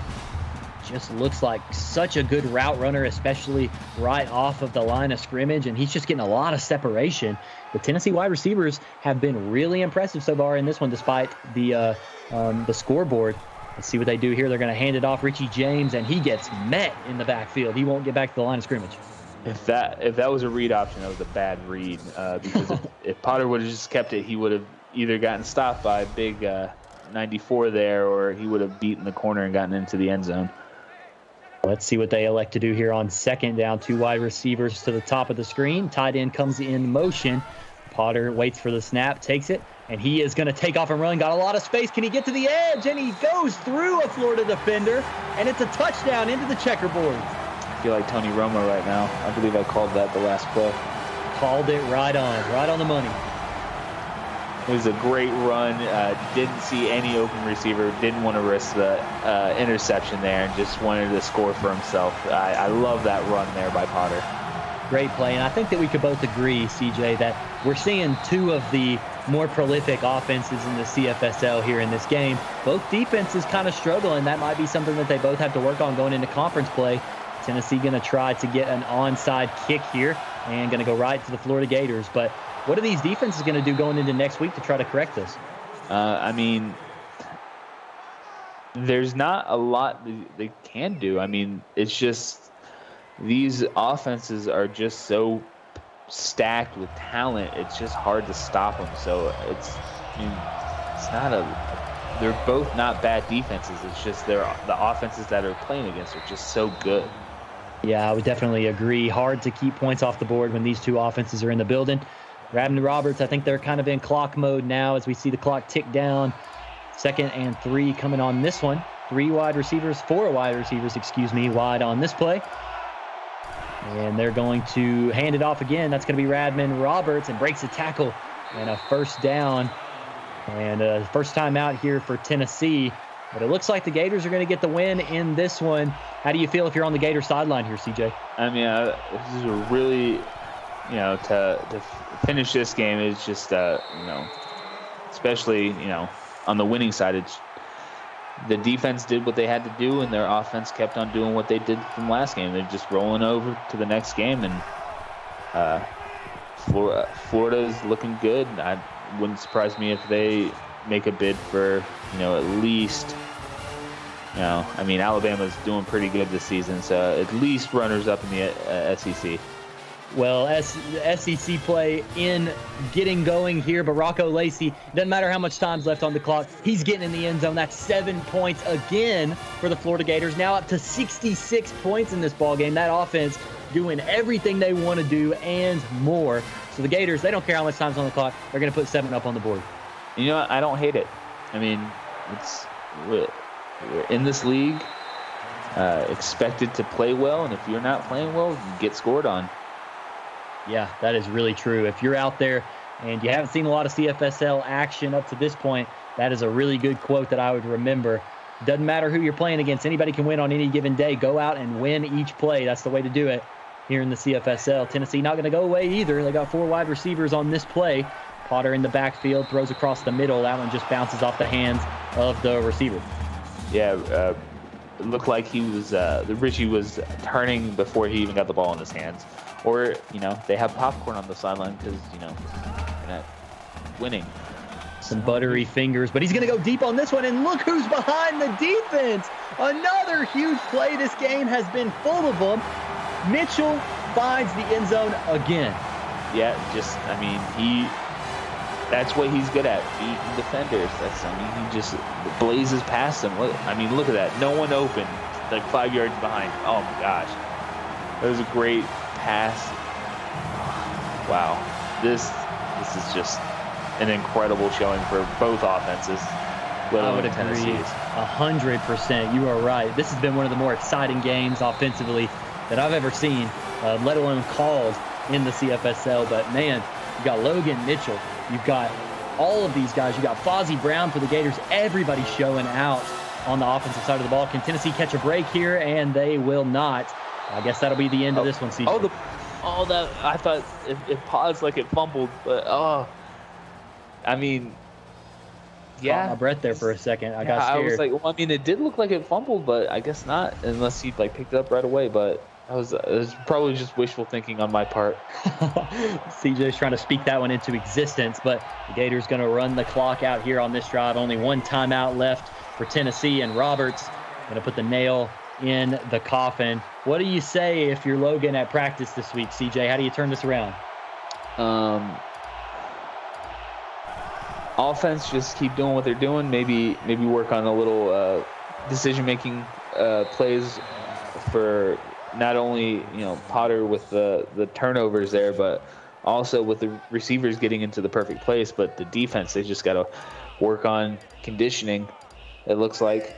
C: Just looks like such a good route runner, especially right off of the line of scrimmage, and he's just getting a lot of separation. The Tennessee wide receivers have been really impressive so far in this one, despite the scoreboard. Let's see what they do here. They're going to hand it off Richie James, and he gets met in the backfield. He won't get back to the line of scrimmage.
D: If that was a read option, that was a bad read, because if Potter would have just kept it, he would have either gotten stopped by big 94 there, or he would have beaten the corner and gotten into the end zone.
C: Let's see what they elect to do here on second down. 2 wide receivers to the top of the screen. Tight end comes in motion. Potter waits for the snap, takes it, and he is going to take off and run. Got a lot of space. Can he get to the edge? And he goes through a Florida defender, and it's a touchdown into the checkerboard.
D: I feel like Tony Romo right now. I believe I called that the last play.
C: Called it right on the money.
D: It was a great run. Didn't see any open receiver. Didn't want to risk the interception there, and just wanted to score for himself. I love that run there by Potter.
C: Great play, and I think that we could both agree, CJ, that we're seeing 2 of the more prolific offenses in the CFSL here in this game. Both defenses kind of struggling. That might be something that they both have to work on going into conference play. Tennessee going to try to get an onside kick here and going to go right to the Florida Gators. But what are these defenses going to do going into next week to try to correct this?
D: I mean, there's not a lot they can do. I mean, it's just these offenses are just so stacked with talent. It's just hard to stop them. So they're both not bad defenses. It's just the offenses that are playing against are just so good.
C: Yeah, I would definitely agree. Hard to keep points off the board when these 2 offenses are in the building. Radman Roberts, I think they're kind of in clock mode now as we see the clock tick down. 2nd and 3 coming on this one. 4 wide receivers, wide on this play. And they're going to hand it off again. That's going to be Radman Roberts, and breaks a tackle and a first down. And first time out here for Tennessee. But it looks like the Gators are going to get the win in this one. How do you feel if you're on the Gator sideline here, CJ?
D: I mean, this is a really, to finish this game is just, especially, on the winning side, the defense did what they had to do, and their offense kept on doing what they did from last game. They're just rolling over to the next game, and Florida's looking good. It wouldn't surprise me if they make a bid for, at least, Alabama's doing pretty good this season, so at least runners up in the SEC.
C: Well, SEC play in getting going here, but Rocco Lacey, doesn't matter how much time's left on the clock, he's getting in the end zone. That's 7 points again for the Florida Gators, now up to 66 points in this ball game. That offense doing everything they want to do and more. So the Gators, they don't care how much time's on the clock. They're going to put 7 up on the board.
D: You know what? I don't hate it. I mean, we're in this league, expected to play well, and if you're not playing well, you get scored on.
C: Yeah, that is really true. If you're out there and you haven't seen a lot of CFSL action up to this point, that is a really good quote that I would remember. Doesn't matter who you're playing against. Anybody can win on any given day. Go out and win each play. That's the way to do it here in the CFSL. Tennessee not going to go away either. They got 4 wide receivers on this play. Potter in the backfield, throws across the middle. That one just bounces off the hands of the receiver.
D: Yeah, it looked like Richie was turning before he even got the ball in his hands. Or, they have popcorn on the sideline because, they're not winning.
C: Some buttery fingers, but he's going to go deep on this one, and look who's behind the defense. Another huge play. This game has been full of them. Mitchell finds the end zone again.
D: yeah, that's what he's good at, beating defenders. He just blazes past them. Look at that. No one open, like 5 yards behind. Oh my gosh. That was a great pass. Wow. This is just an incredible showing for both offenses.
C: I would agree 100%. You are right. This has been one of the more exciting games offensively that I've ever seen, let alone called in the CFSL. But, man, you got Logan Mitchell. You've got all of these guys. You got Fozzie Brown for the Gators. Everybody's showing out on the offensive side of the ball. Can Tennessee catch a break here? And they will not. I guess that'll be the end of this one, CJ.
D: I thought it paused like it fumbled, but yeah.
C: Caught my breath there for a second. I got scared.
D: I was like, well, it did look like it fumbled, but I guess not, unless he picked it up right away. But it was probably just wishful thinking on my part.
C: CJ's trying to speak that one into existence, but the Gators going to run the clock out here on this drive. Only one timeout left for Tennessee, and Roberts going to put the nail in the coffin. What do you say if you're Logan at practice this week, CJ? How do you turn this around?
D: Offense, just keep doing what they're doing. Maybe work on a little decision-making plays for not only Potter with the turnovers there, but also with the receivers getting into the perfect place. But the defense, they just got to work on conditioning. It looks like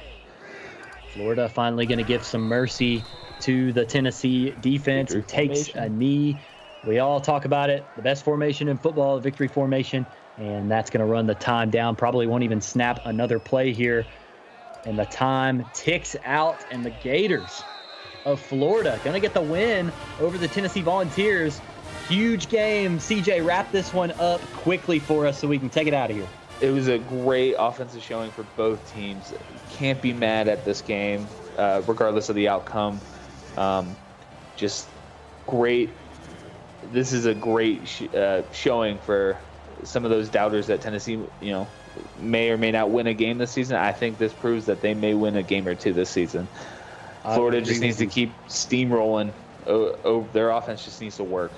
C: Florida finally going to give some mercy to the Tennessee defense. It takes a knee. We all talk about it. The best formation in football, the victory formation. And that's going to run the time down. Probably won't even snap another play here. And the time ticks out. And the Gators of Florida going to get the win over the Tennessee Volunteers. Huge game. CJ, wrap this one up quickly for us so we can take it out of here.
D: It was a great offensive showing for both teams. Can't be mad at this game, regardless of the outcome. Just great. This is a great showing for some of those doubters that Tennessee, may or may not win a game this season. I think this proves that they may win a game or two this season. Florida just needs to keep steamrolling. Their offense just needs to work.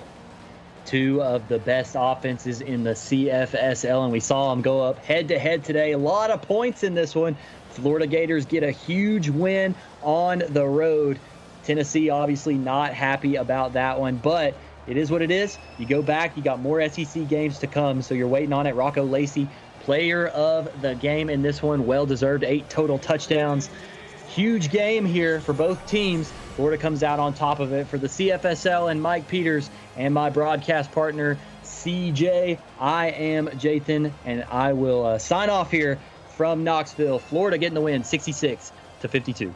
C: Two of the best offenses in the CFSL, and we saw them go up head-to-head today. A lot of points in this one. Florida Gators get a huge win on the road. Tennessee obviously not happy about that one, but it is what it is. You go back, you got more SEC games to come, so you're waiting on it. Rocco Lacey, player of the game in this one, well-deserved, 8 total touchdowns. Huge game here for both teams. Florida comes out on top of it. For the CFSL and Mike Peters and my broadcast partner, CJ, I am Jathan, and I will sign off here from Knoxville. Florida getting the win, 66-52.